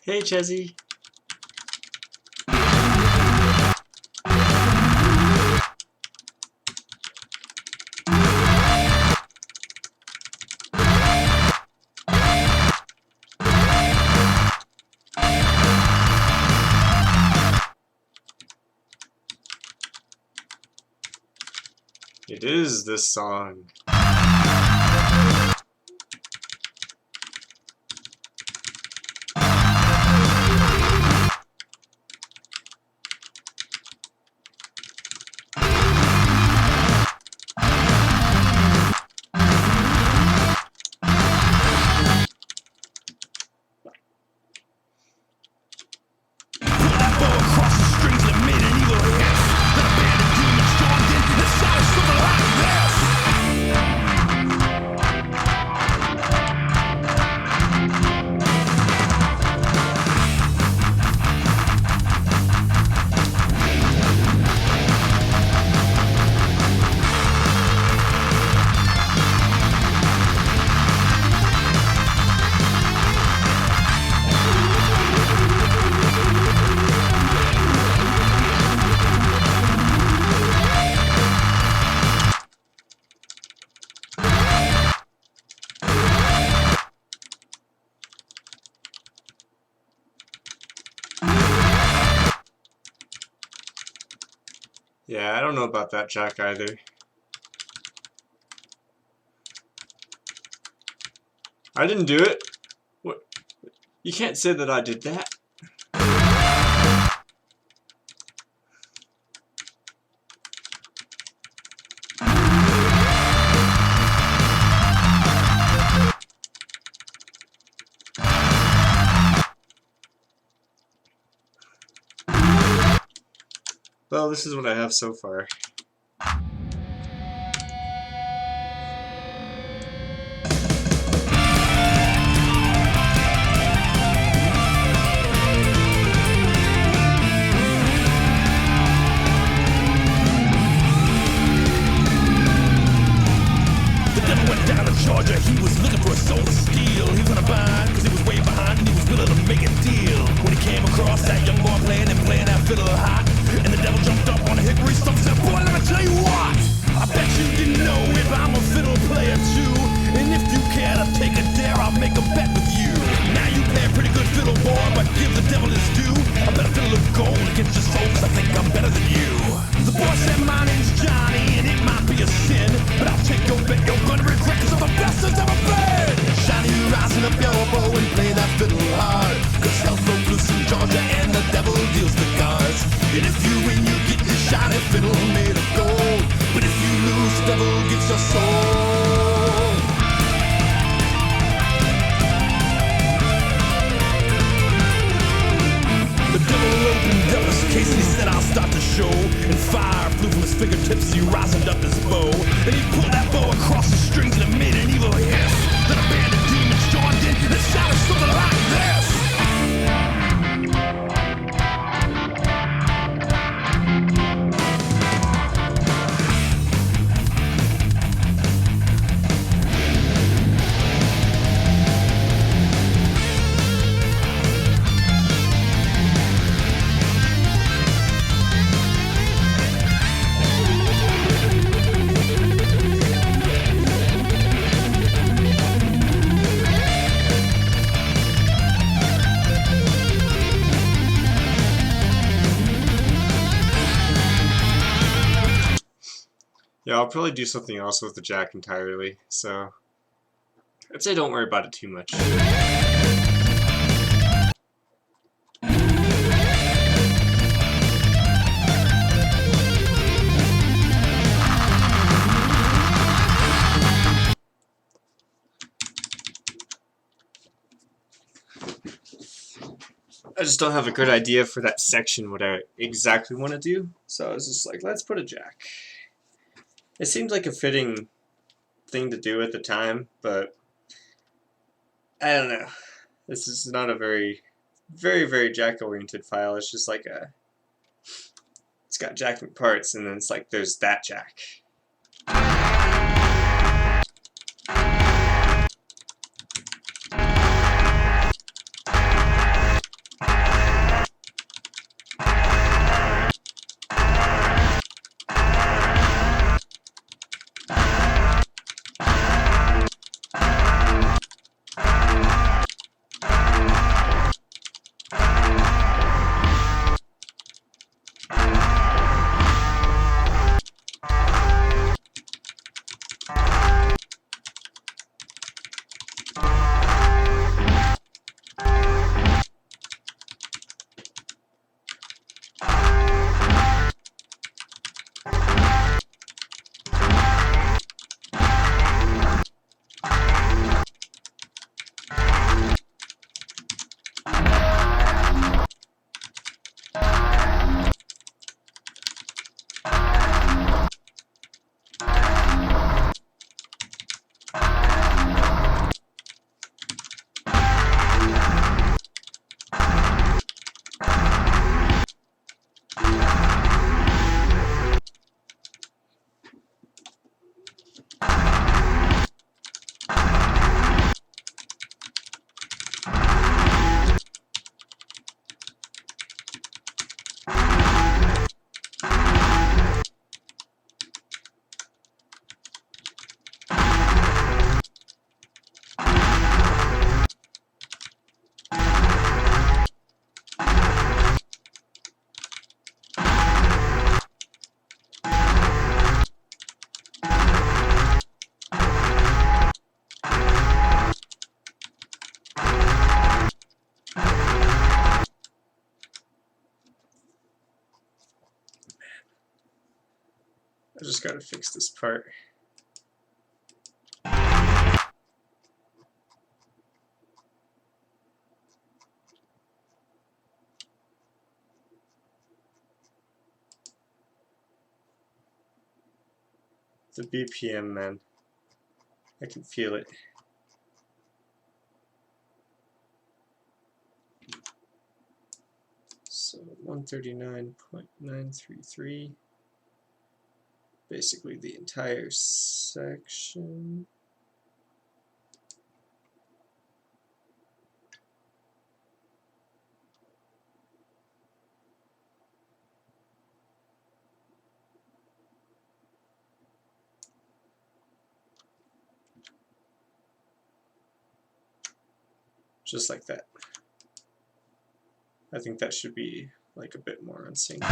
Hey, Chezzy. It is this song. Yeah, I don't know about that Jack either. I didn't do it. What? You can't say that I did that. Well, this is what I have so far. The devil went down to Georgia, he was looking for a soul to steal. He was gonna bind, cause he was way behind, and he was willing to make a deal. When he came across that young boy playing that fiddle hot, and the devil jumped up on a hickory stump and said, boy, let me tell you what, I bet you didn't know if I'm a fiddle player too. And if you care to take a dare, I'll make a bet with you. Now you play a pretty good fiddle, boy, but give the devil his due. I bet a fiddle of gold against your soul, cause I think I'm better than you. The boy said, my name's Johnny, and it might be a sin, but I'll take your bet, you're gonna regret, cause I'm the best that's ever been. Johnny, rising up your bow and play that fiddle hard, cause hell's broke loose in Georgia and the devil deals the cards. And if you win, you get your shiny fiddle made of gold, but if you lose, the devil gets your soul. The devil opened up his case and he said, I'll start the show. And fire flew from his fingertips as he risened up his bow. And he pulled that bow across the strings and it made an evil hiss. Then a band of demons joined in and it sounded something like this. Yeah, I'll probably do something else with the Jack entirely, so I'd say don't worry about it too much. I just don't have a good idea for that section what I exactly want to do, so I was just like, let's put a Jack. It seemed like a fitting thing to do at the time, but I don't know. This is not a very Jack-oriented file. It's just like it's got Jack parts, and then it's like there's that Jack. I just gotta fix this part. The BPM, man. I can feel it. So 139.933. Basically the entire section. Just like that. I think that should be like a bit more on sync.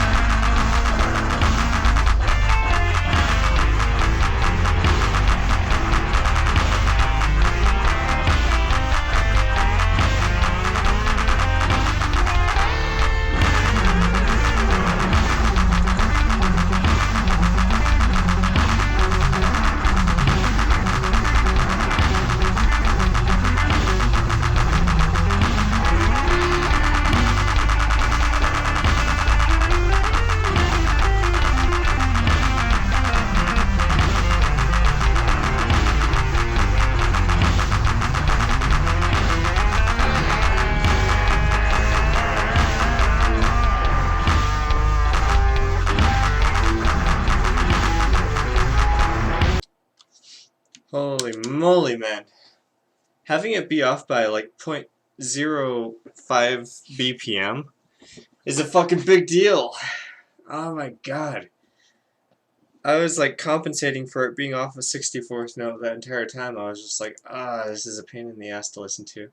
Holy moly, man. Having it be off by like 0.05 BPM is a fucking big deal. Oh my god. I was like compensating for it being off a 64th note that entire time. I was just like, this is a pain in the ass to listen to.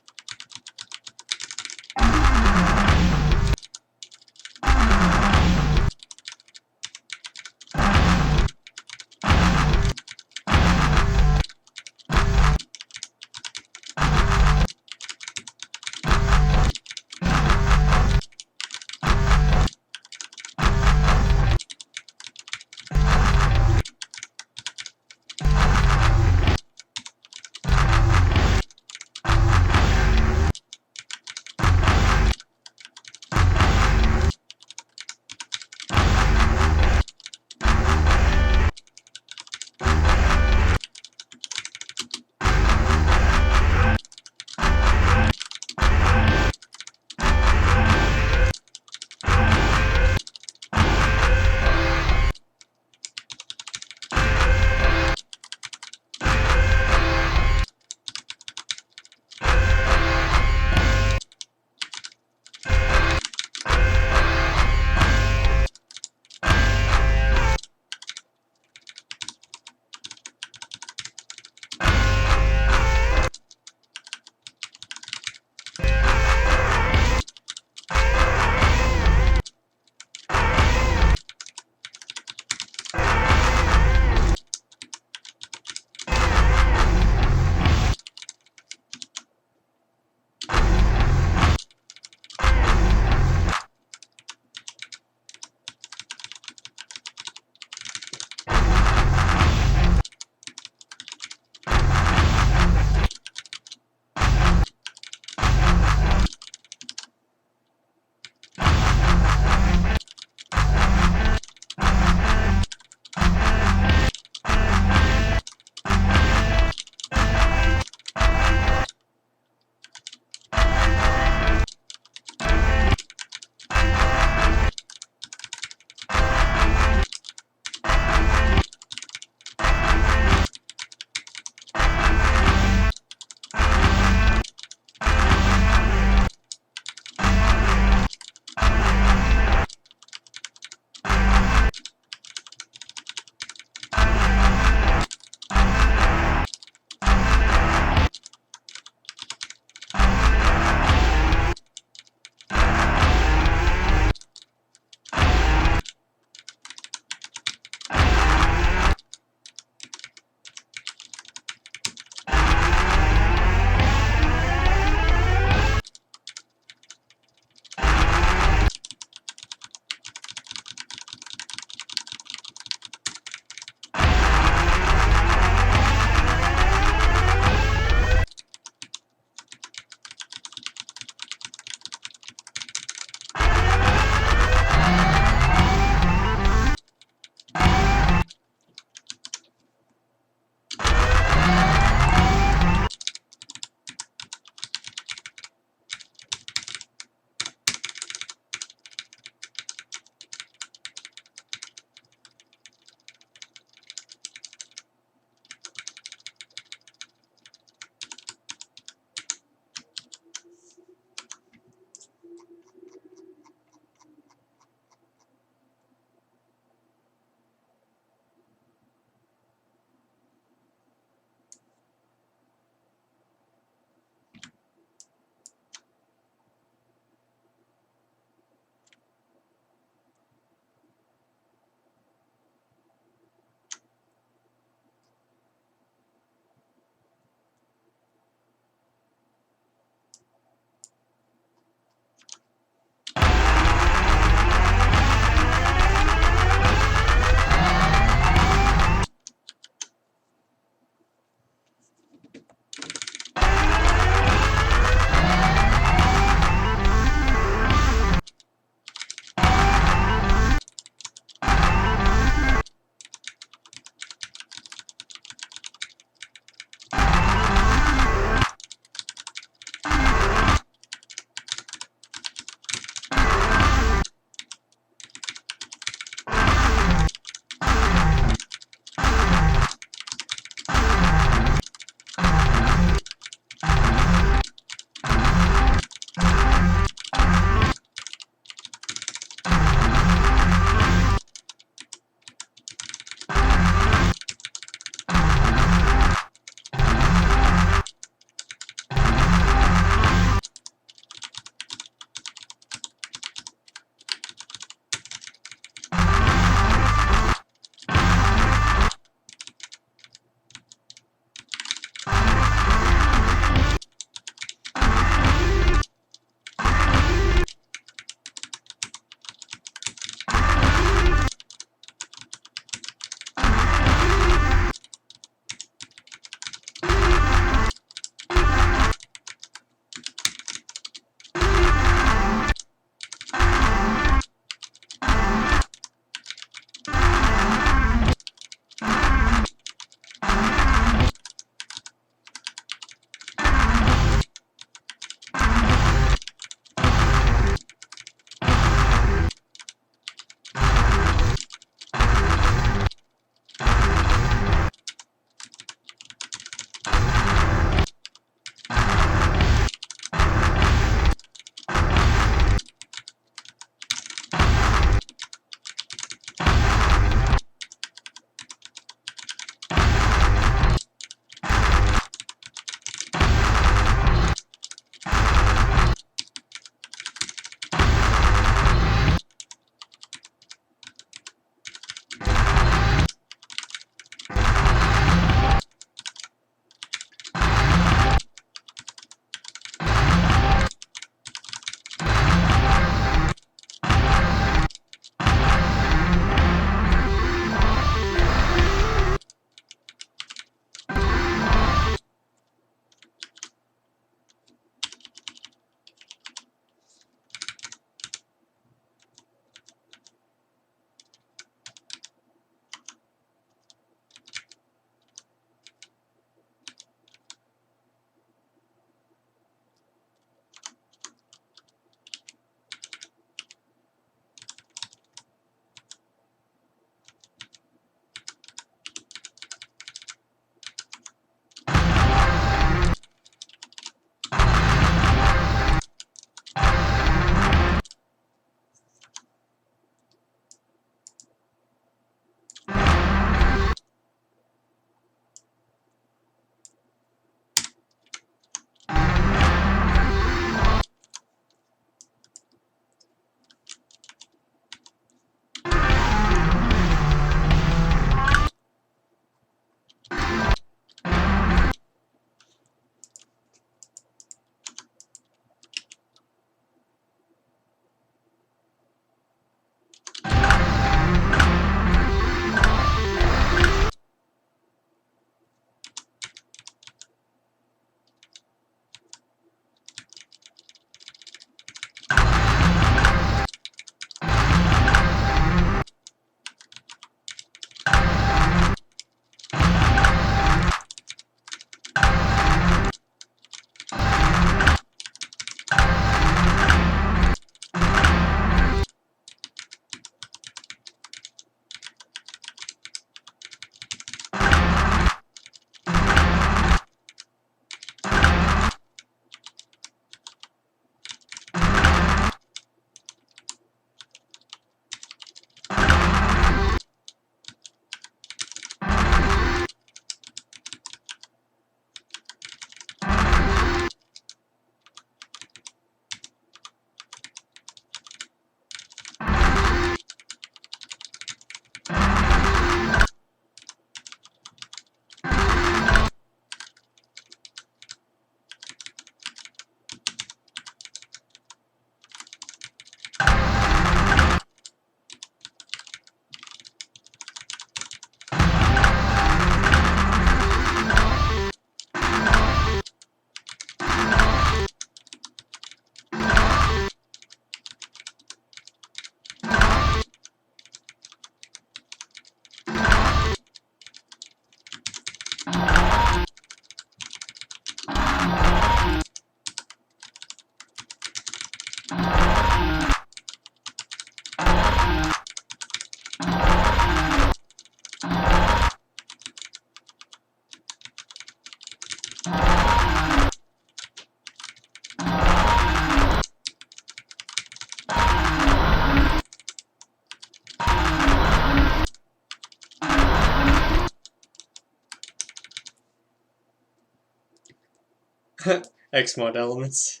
Xmod elements.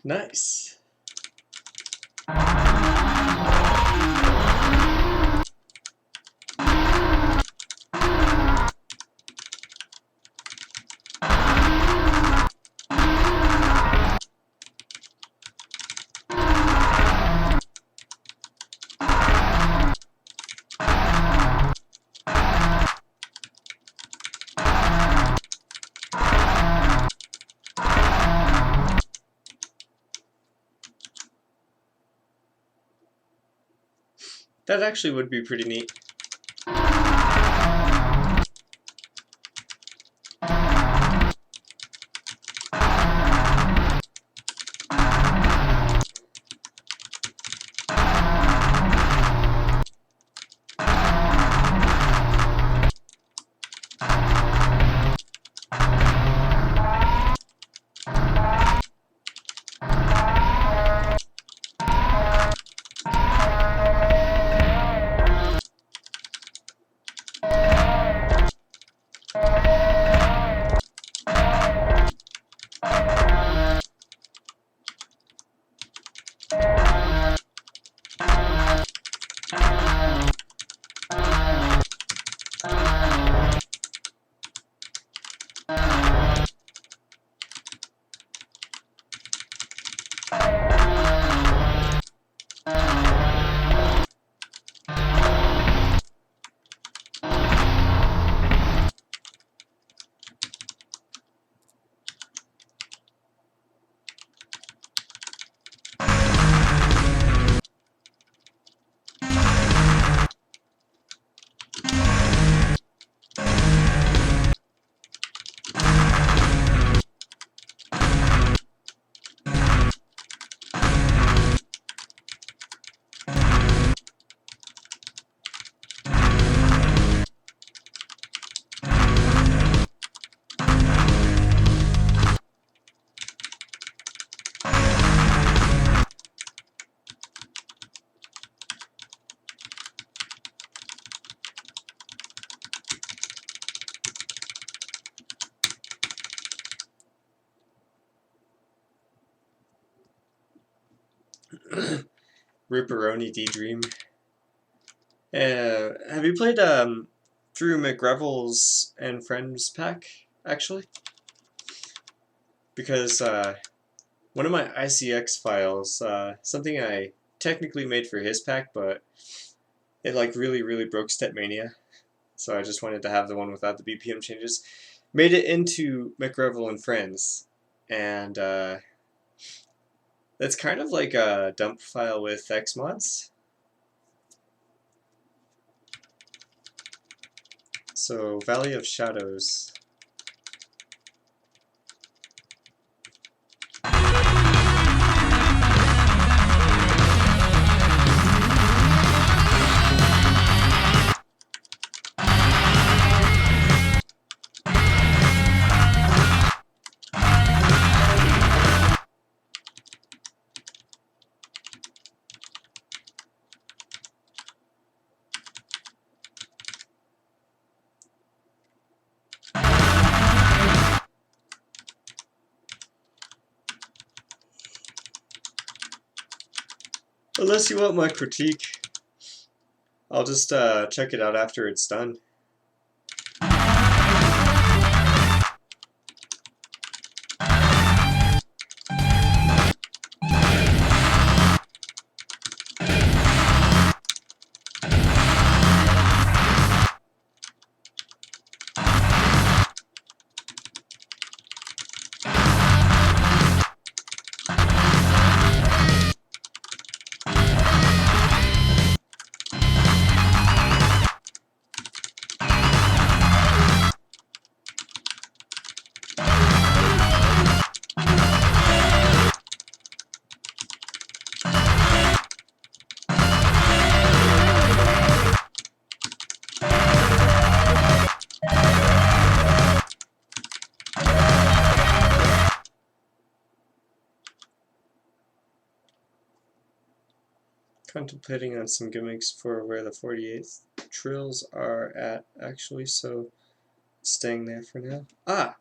Nice. That actually would be pretty neat. Ripperoni D-Dream. Have you played Drew McRevel's and Friends pack, actually? Because one of my ICX files, something I technically made for his pack, but it like really broke Stepmania, so I just wanted to have the one without the BPM changes. Made it into McRevel and Friends, and it's kind of like a dump file with Xmods. So Valley of Shadows. Unless you want my critique, I'll just check it out after it's done. contemplating on some gimmicks for where the 48th trills are at, actually, so staying there for now. Ah!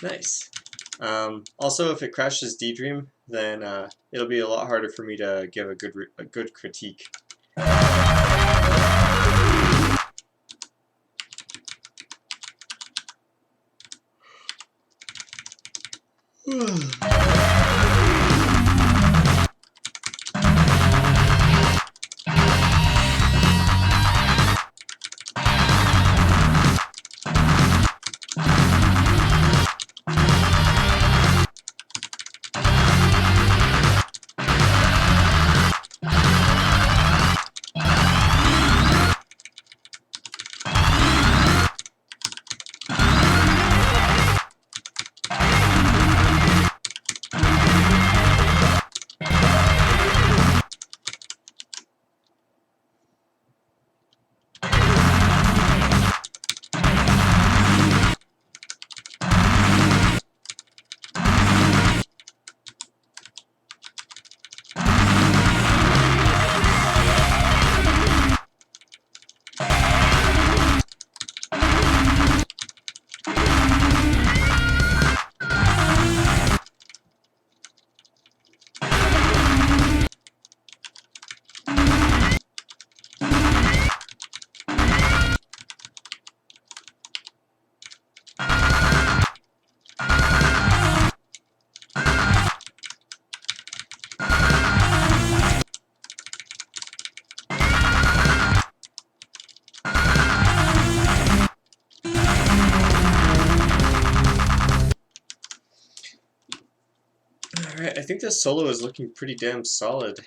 Nice. Also, if it crashes D-Dream, then it'll be a lot harder for me to give a good critique. Alright, I think this solo is looking pretty damn solid.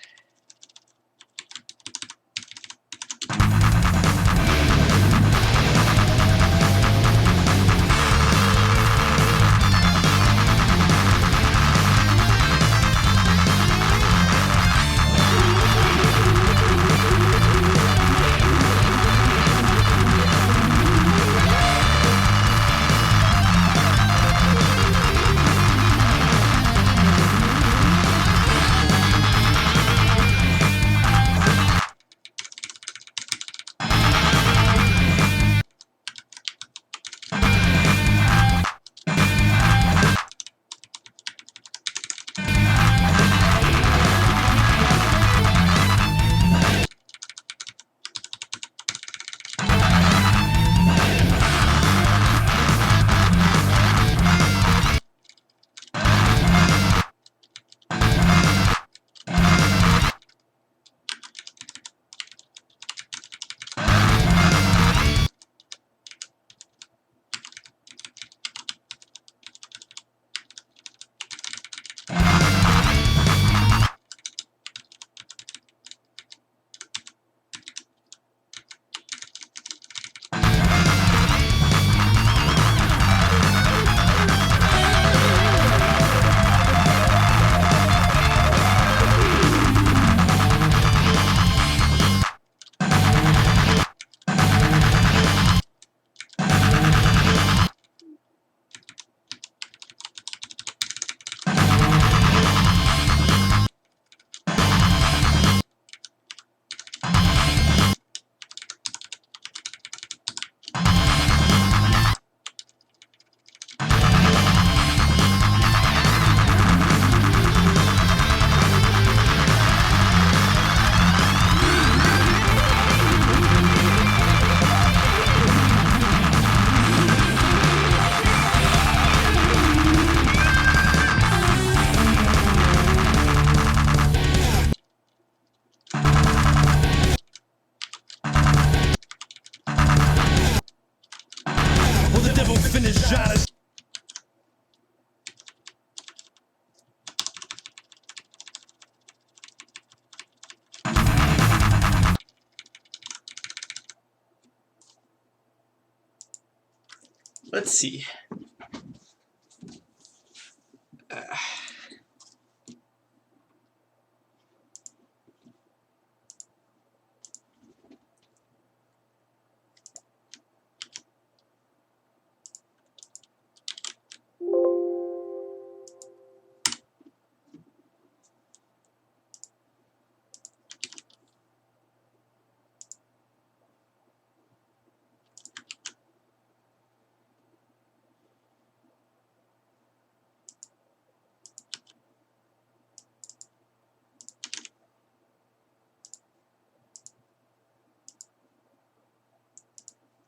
Let's see.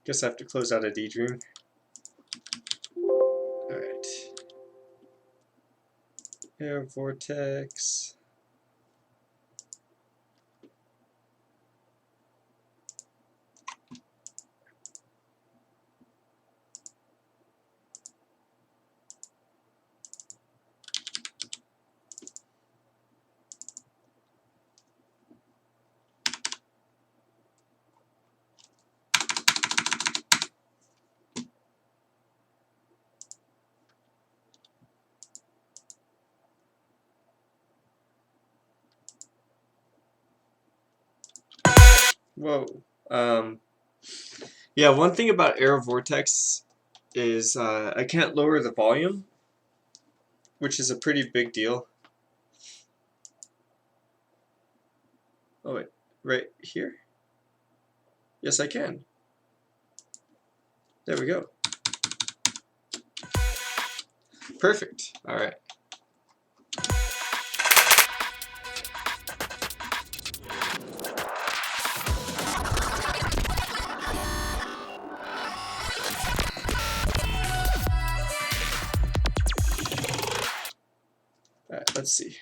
Guess I have to close out a Daydream. Alright. Air Vortex. Whoa. Yeah, one thing about Air Vortex is I can't lower the volume, which is a pretty big deal. Oh wait, right here? Yes, I can. There we go. Perfect. All right. All right, let's see.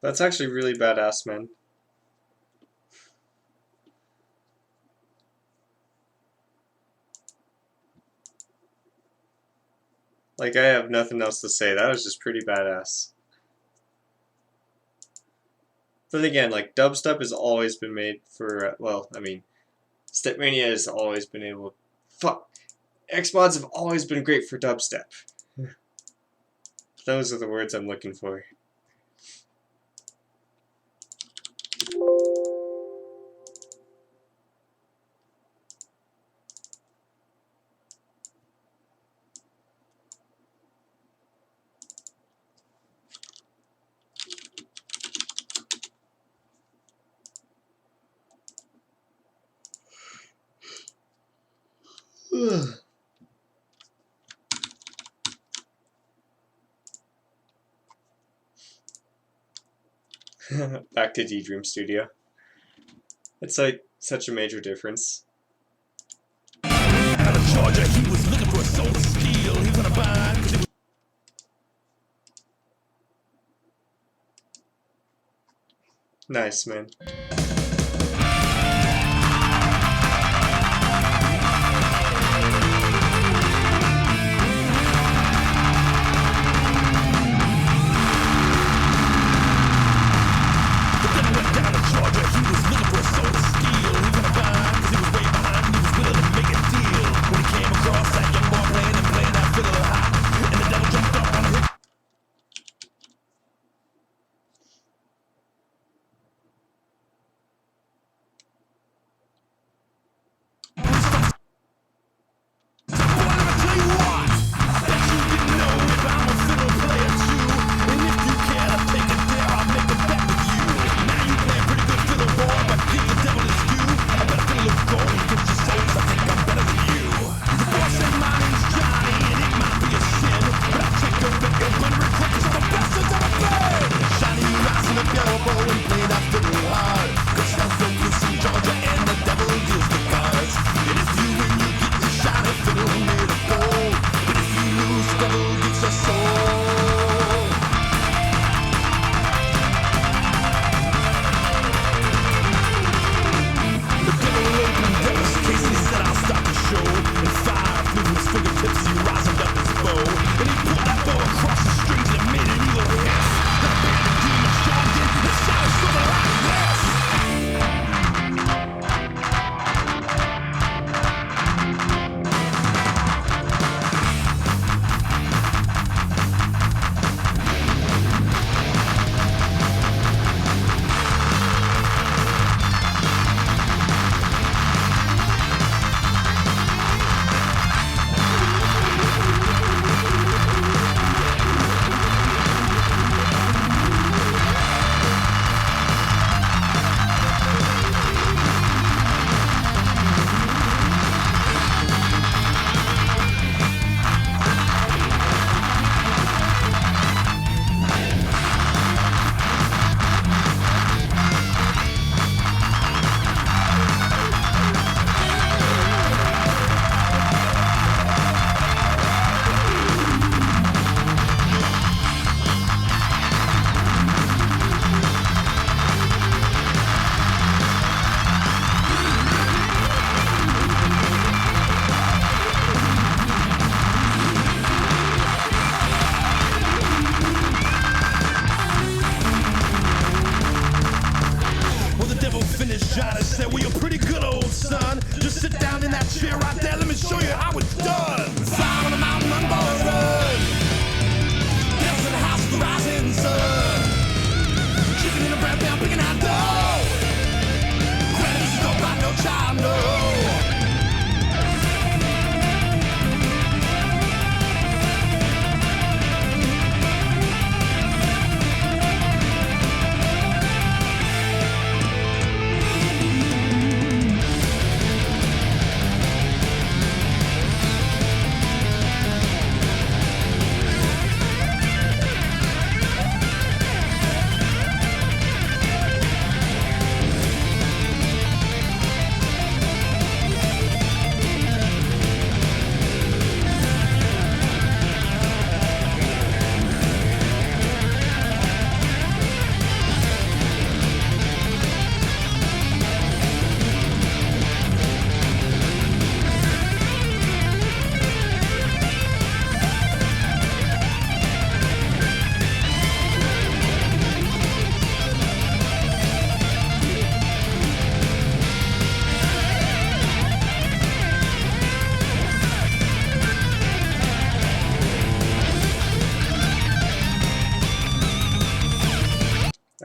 That's actually really badass, man. Like, I have nothing else to say. That was just pretty badass. Then again, like, dubstep has always been made for, well, I mean, Stepmania has always been able... Fuck! Xbods have always been great for dubstep. Those are the words I'm looking for. Back to D-Dream Studio. It's like such a major difference. Out of Georgia, he was looking for a soul to steal. He was gonna buy 'cause it was Nice, man. the devil went down to Georgia. He was looking for a soul to steal. He was gonna buy 'cause he was way behind and he was willing to make a deal. When he came across that young boy playing that fiddle hot, and the devil jumped up on him.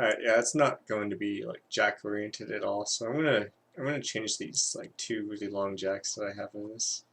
Alright, yeah, it's not going to be like jack oriented at all, so I'm gonna change these like 2 really long jacks that I have in this.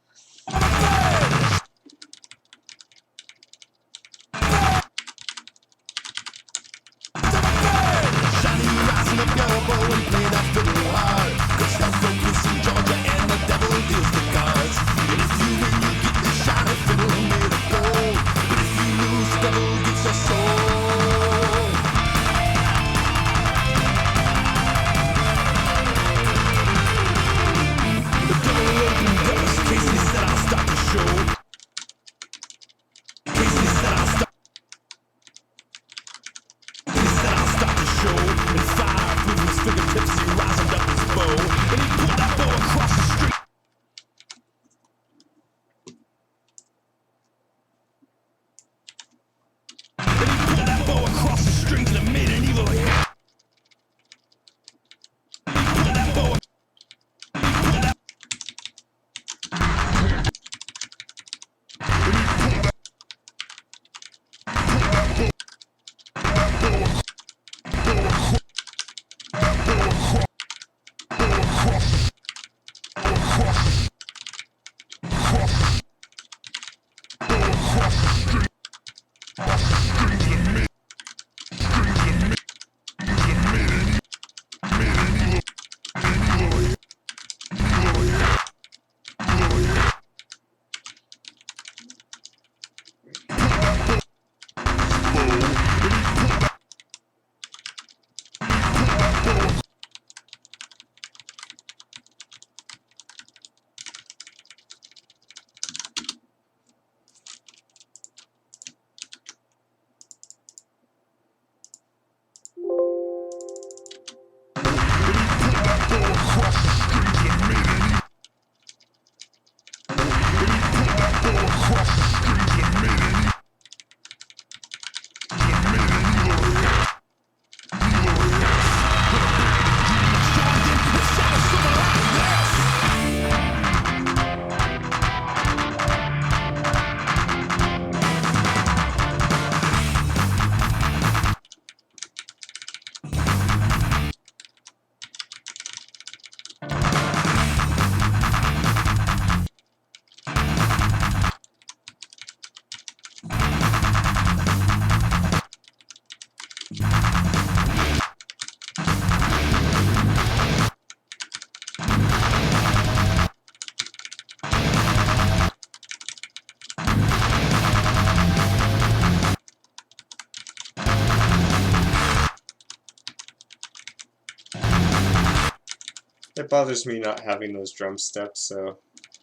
It bothers me not having those drum steps, so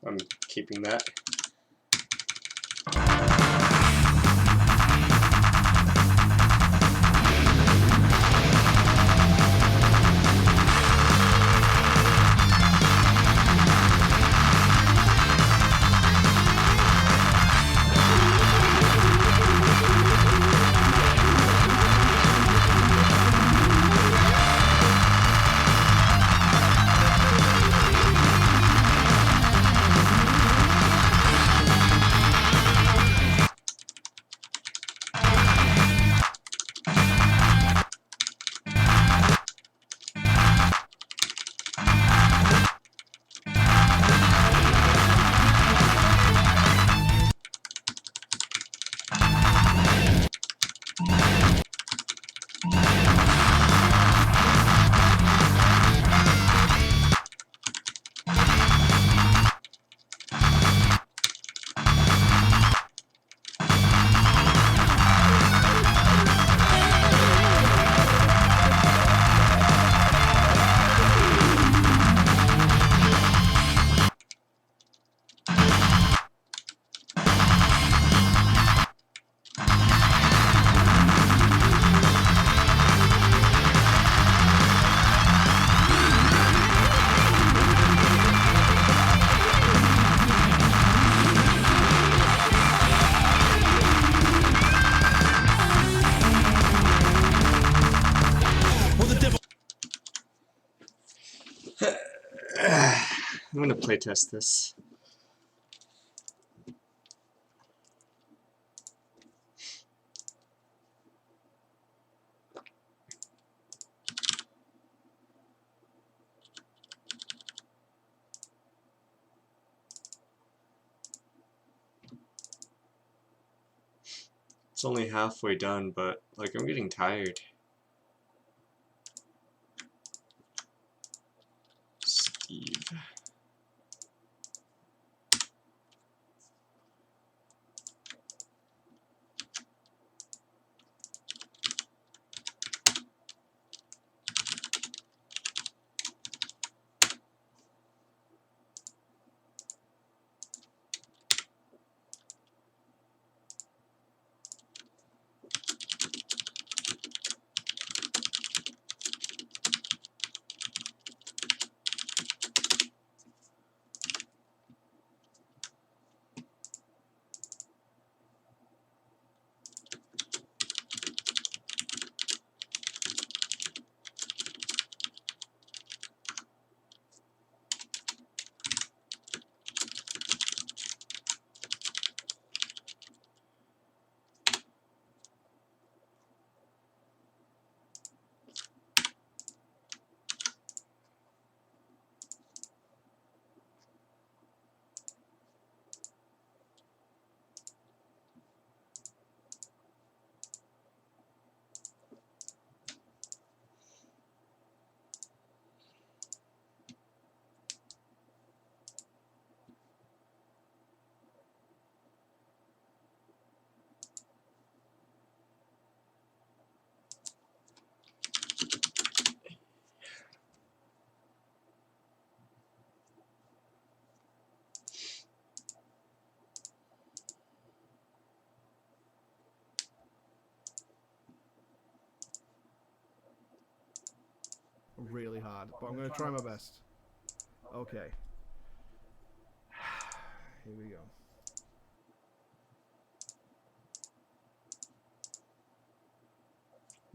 I'm keeping that. I'm gonna playtest this. It's only halfway done, but like I'm getting tired. Steve. Really hard, but I'm going to try my best. Okay. Here we go.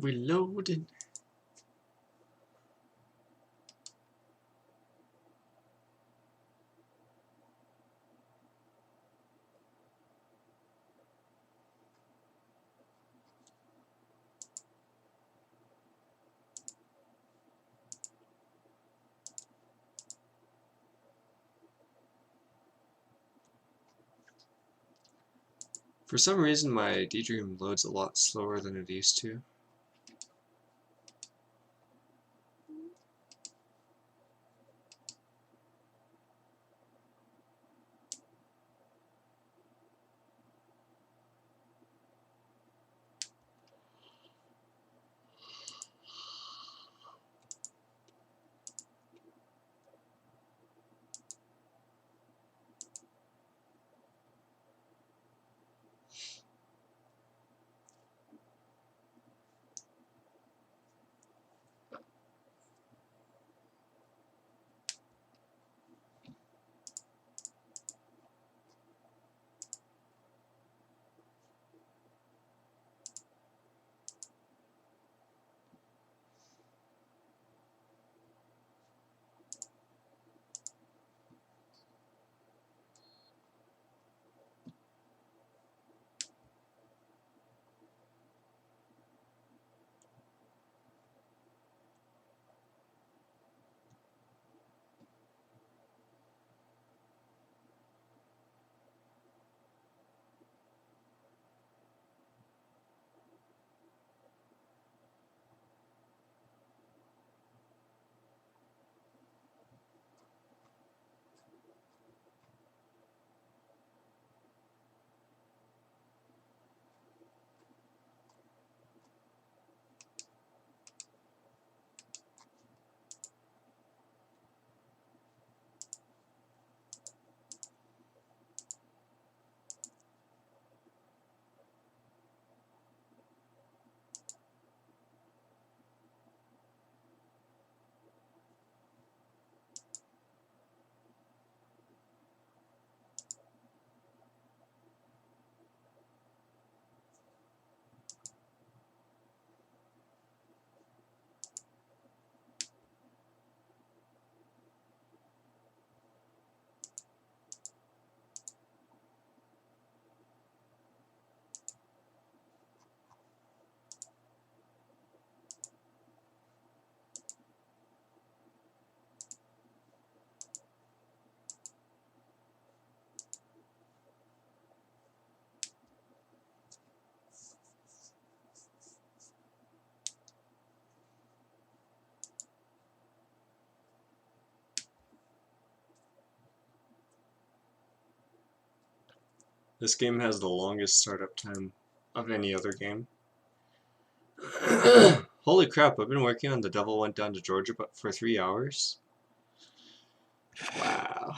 Reloading. For some reason, my Daydream loads a lot slower than it used to. This game has the longest startup time of any other game. Holy crap, I've been working on The Devil Went Down to Georgia but for 3 hours? Wow.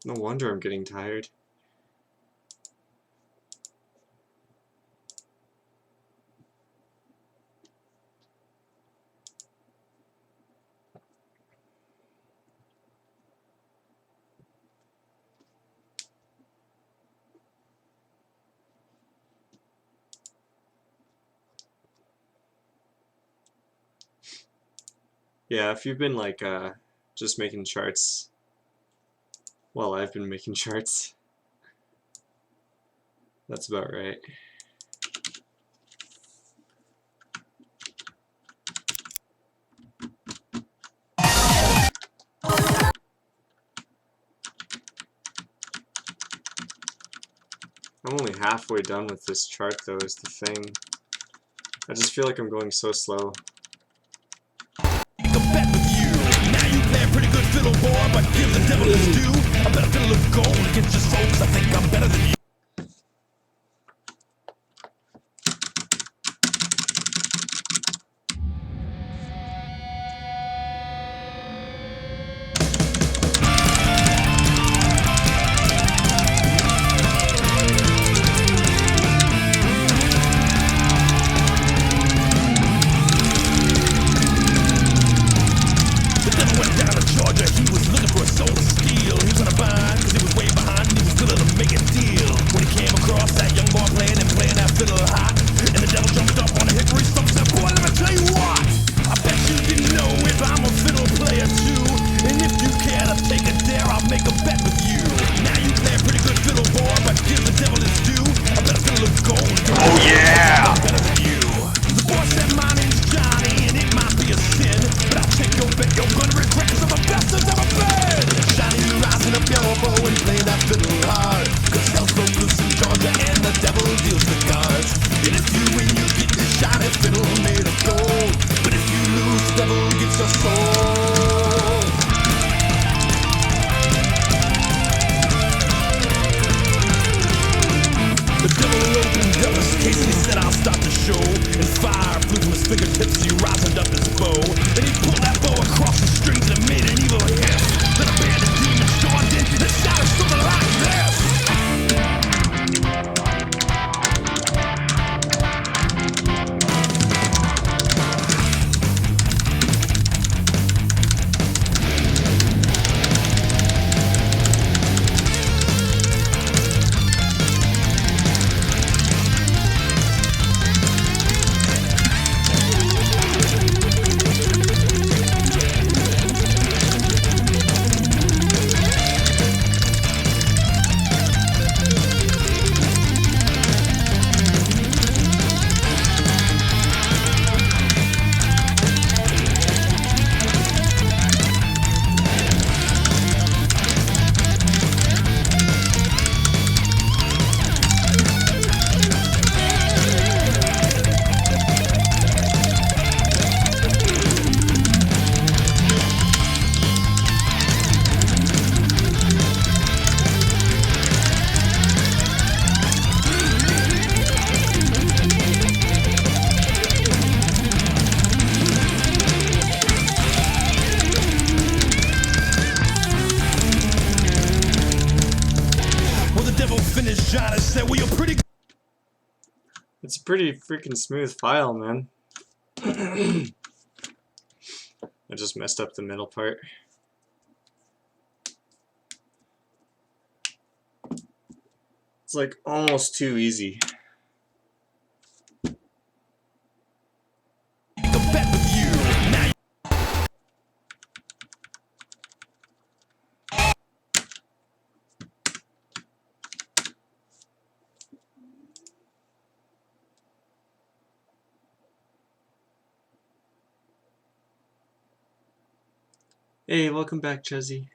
No wonder I'm getting tired. Yeah, if you've been like just making charts, well, I've been making charts. That's about right. I'm only halfway done with this chart though, is the thing. I just feel like I'm going so slow. The bet with you. Now you play a pretty good fiddle, boy, but give the devil his due. I bet a fiddle of gold against your soul, 'cause I think I'm better than you. The devil went down to Georgia, he was looking for a soul of steel. He was gonna bind, 'cause he was way behind, and he was willing to make a deal. When he came across that young boy playing that fiddle hot, and the devil jumped up on a hickory stump and said, boy, let me tell you what, I bet you didn't know if I'm a fiddle player too. And if you care to take a dare, I'll make a bet with you. Now you play a pretty good fiddle, boy, but give the devil his due. I bet a fiddle of gold. Oh yeah! I'm better than you. The boy said my name's Johnny, and it might be a sin, but I'll take your bet you're gonna regret, 'cause I'm the best there's ever been. Johnny, you rising up your elbow and playing that fiddle hard, 'cause hell's broke loose in Georgia and the devil deals the cards. And if you win, you get this shiny fiddle made of gold, but if you lose, the devil gets your soul. The devil opened up his case and he said, I'll start the show. And fire flew from his fingertips, he rosined up his bow. And he pulled that bow across the strings and made an evil hiss. Then a band of demons joined in and shouted something like this. Well, the devil finished Johnny said, well, you're pretty It's a pretty freaking smooth file, man. I just messed up the middle part. It's like almost too easy. the bet with you. Now Hey, welcome back, Chezzy.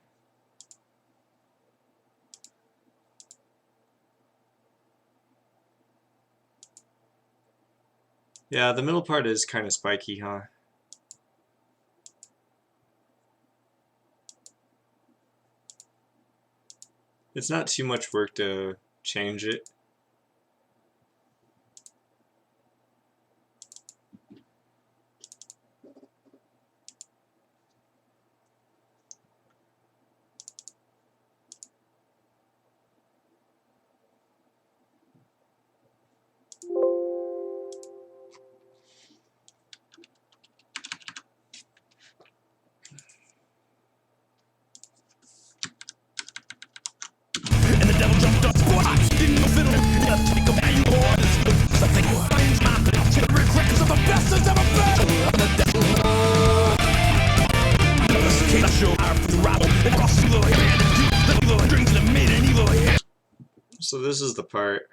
Yeah, the middle part is kind of spiky, huh? It's not too much work to change it. And the devil jumped up, I didn't know fiddle. Just take a value or something. Finds my regrets of the best that's ever been. I'm the devil. This case I show our rival and cross evil hand. The evil drinks that made an evil hand. So this is the part.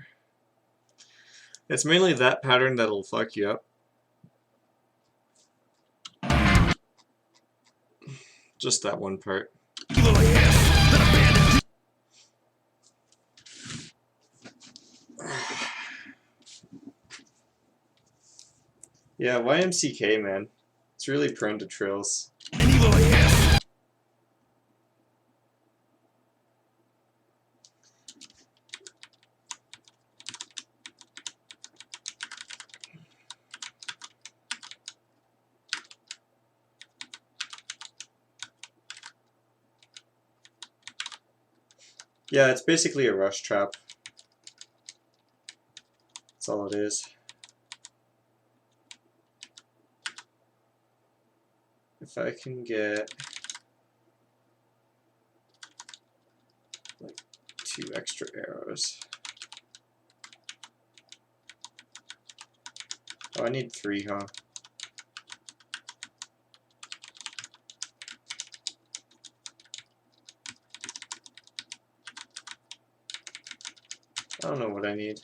It's mainly that pattern that'll fuck you up. Just that one part. Evil hand. Yeah, YMCK, man. It's really prone to trills. An evil hand. Yeah, it's basically a rush trap. That's all it is. If I can get like 2 extra arrows. Oh, I need 3, huh? I don't know what I need.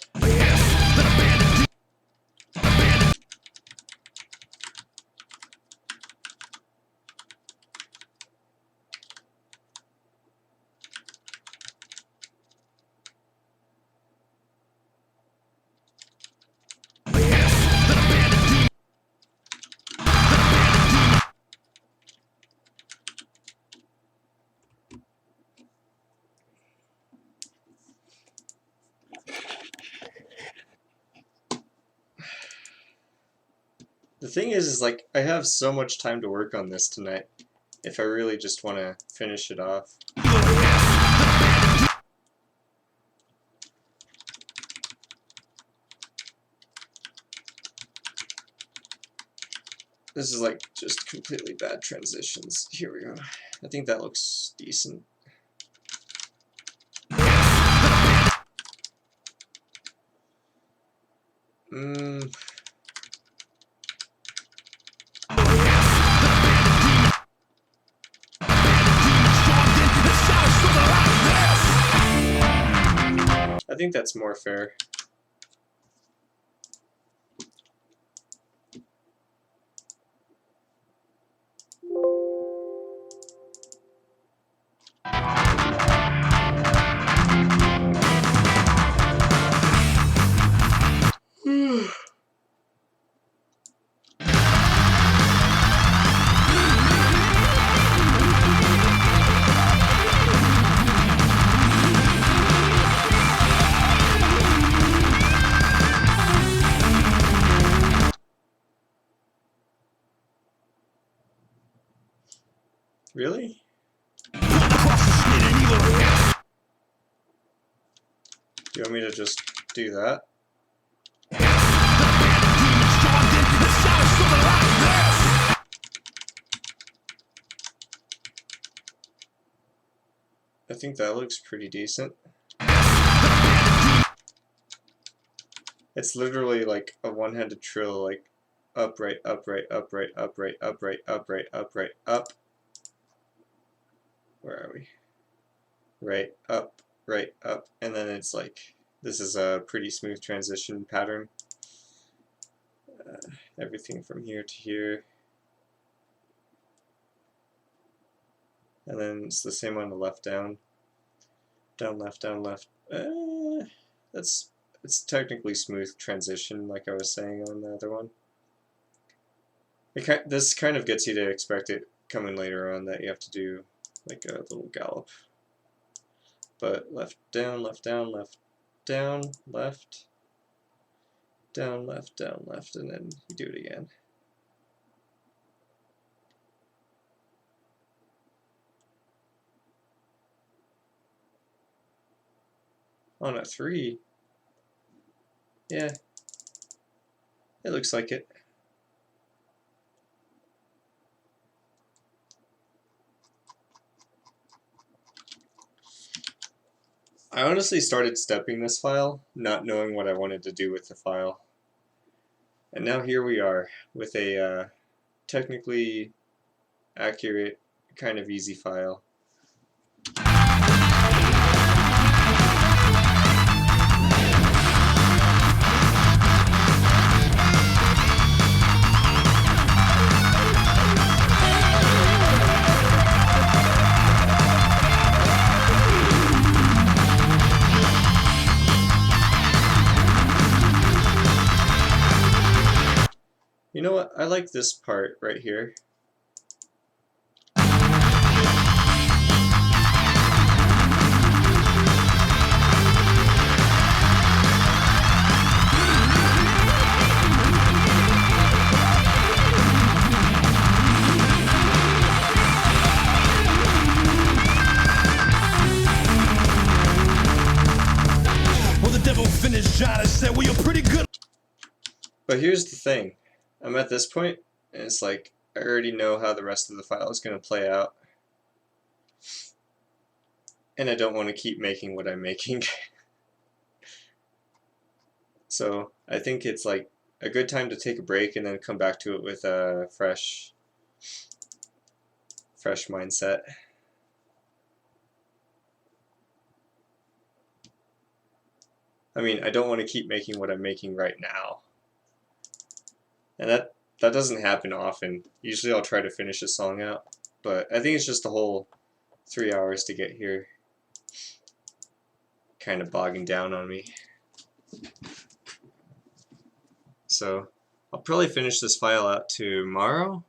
The thing is like, I have so much time to work on this tonight, if I really just want to finish it off. This is like just completely bad transitions. Here we go. I think that looks decent. I think that's more fair. Really? Do you want me to just do that? I think that looks pretty decent. It's literally like a one-handed trill, like up, right, up, right, up, right, up, right, up, right, up, right, up, right, up. Where are we? Right, up, and then it's like, this is a pretty smooth transition pattern. Everything from here to here. And then it's the same on the left down. Down, left, down, left. It's technically smooth transition, like I was saying on the other one. This kind of gets you to expect it coming later on that you have to do like a little gallop. But left, down, left, down, left, down, left, down, left, and then you do it again. On a 3. Yeah. It looks like it. I honestly started stepping this file, not knowing what I wanted to do with the file. And now here we are, with a technically accurate, kind of easy file. You know what? I like this part right here. Well, the devil finished John and said, well, you're pretty good. But here's the thing. I'm at this point, and it's like, I already know how the rest of the file is going to play out. And I don't want to keep making what I'm making. So I think it's like a good time to take a break and then come back to it with a fresh mindset. I mean, I don't want to keep making what I'm making right now. And that doesn't happen often. Usually I'll try to finish a song out, but I think it's just the whole 3 hours to get here kind of bogging down on me. So I'll probably finish this file out tomorrow,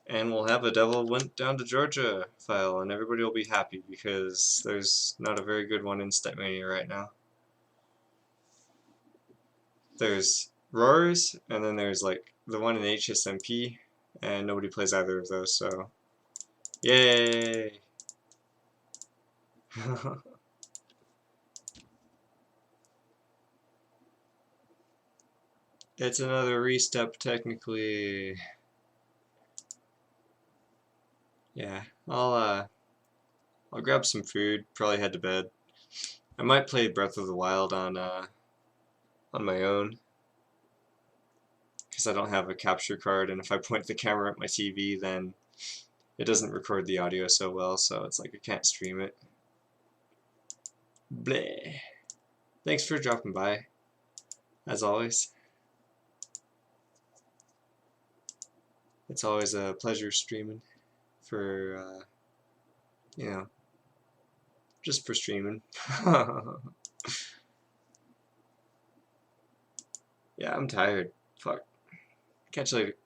and we'll have a Devil Went Down to Georgia file, and everybody will be happy because there's not a very good one in Stepmania right now. There's Roars, and then there's like the one in HSMP, and nobody plays either of those, so yay! It's another restep technically. Yeah, I'll grab some food, probably head to bed. I might play Breath of the Wild on my own, because I don't have a capture card, and if I point the camera at my TV, then it doesn't record the audio so well, so it's like I can't stream it. Bleh. Thanks for dropping by, as always. It's always a pleasure streaming for, you know, just for streaming. Yeah, I'm tired. Fuck. Catch you later.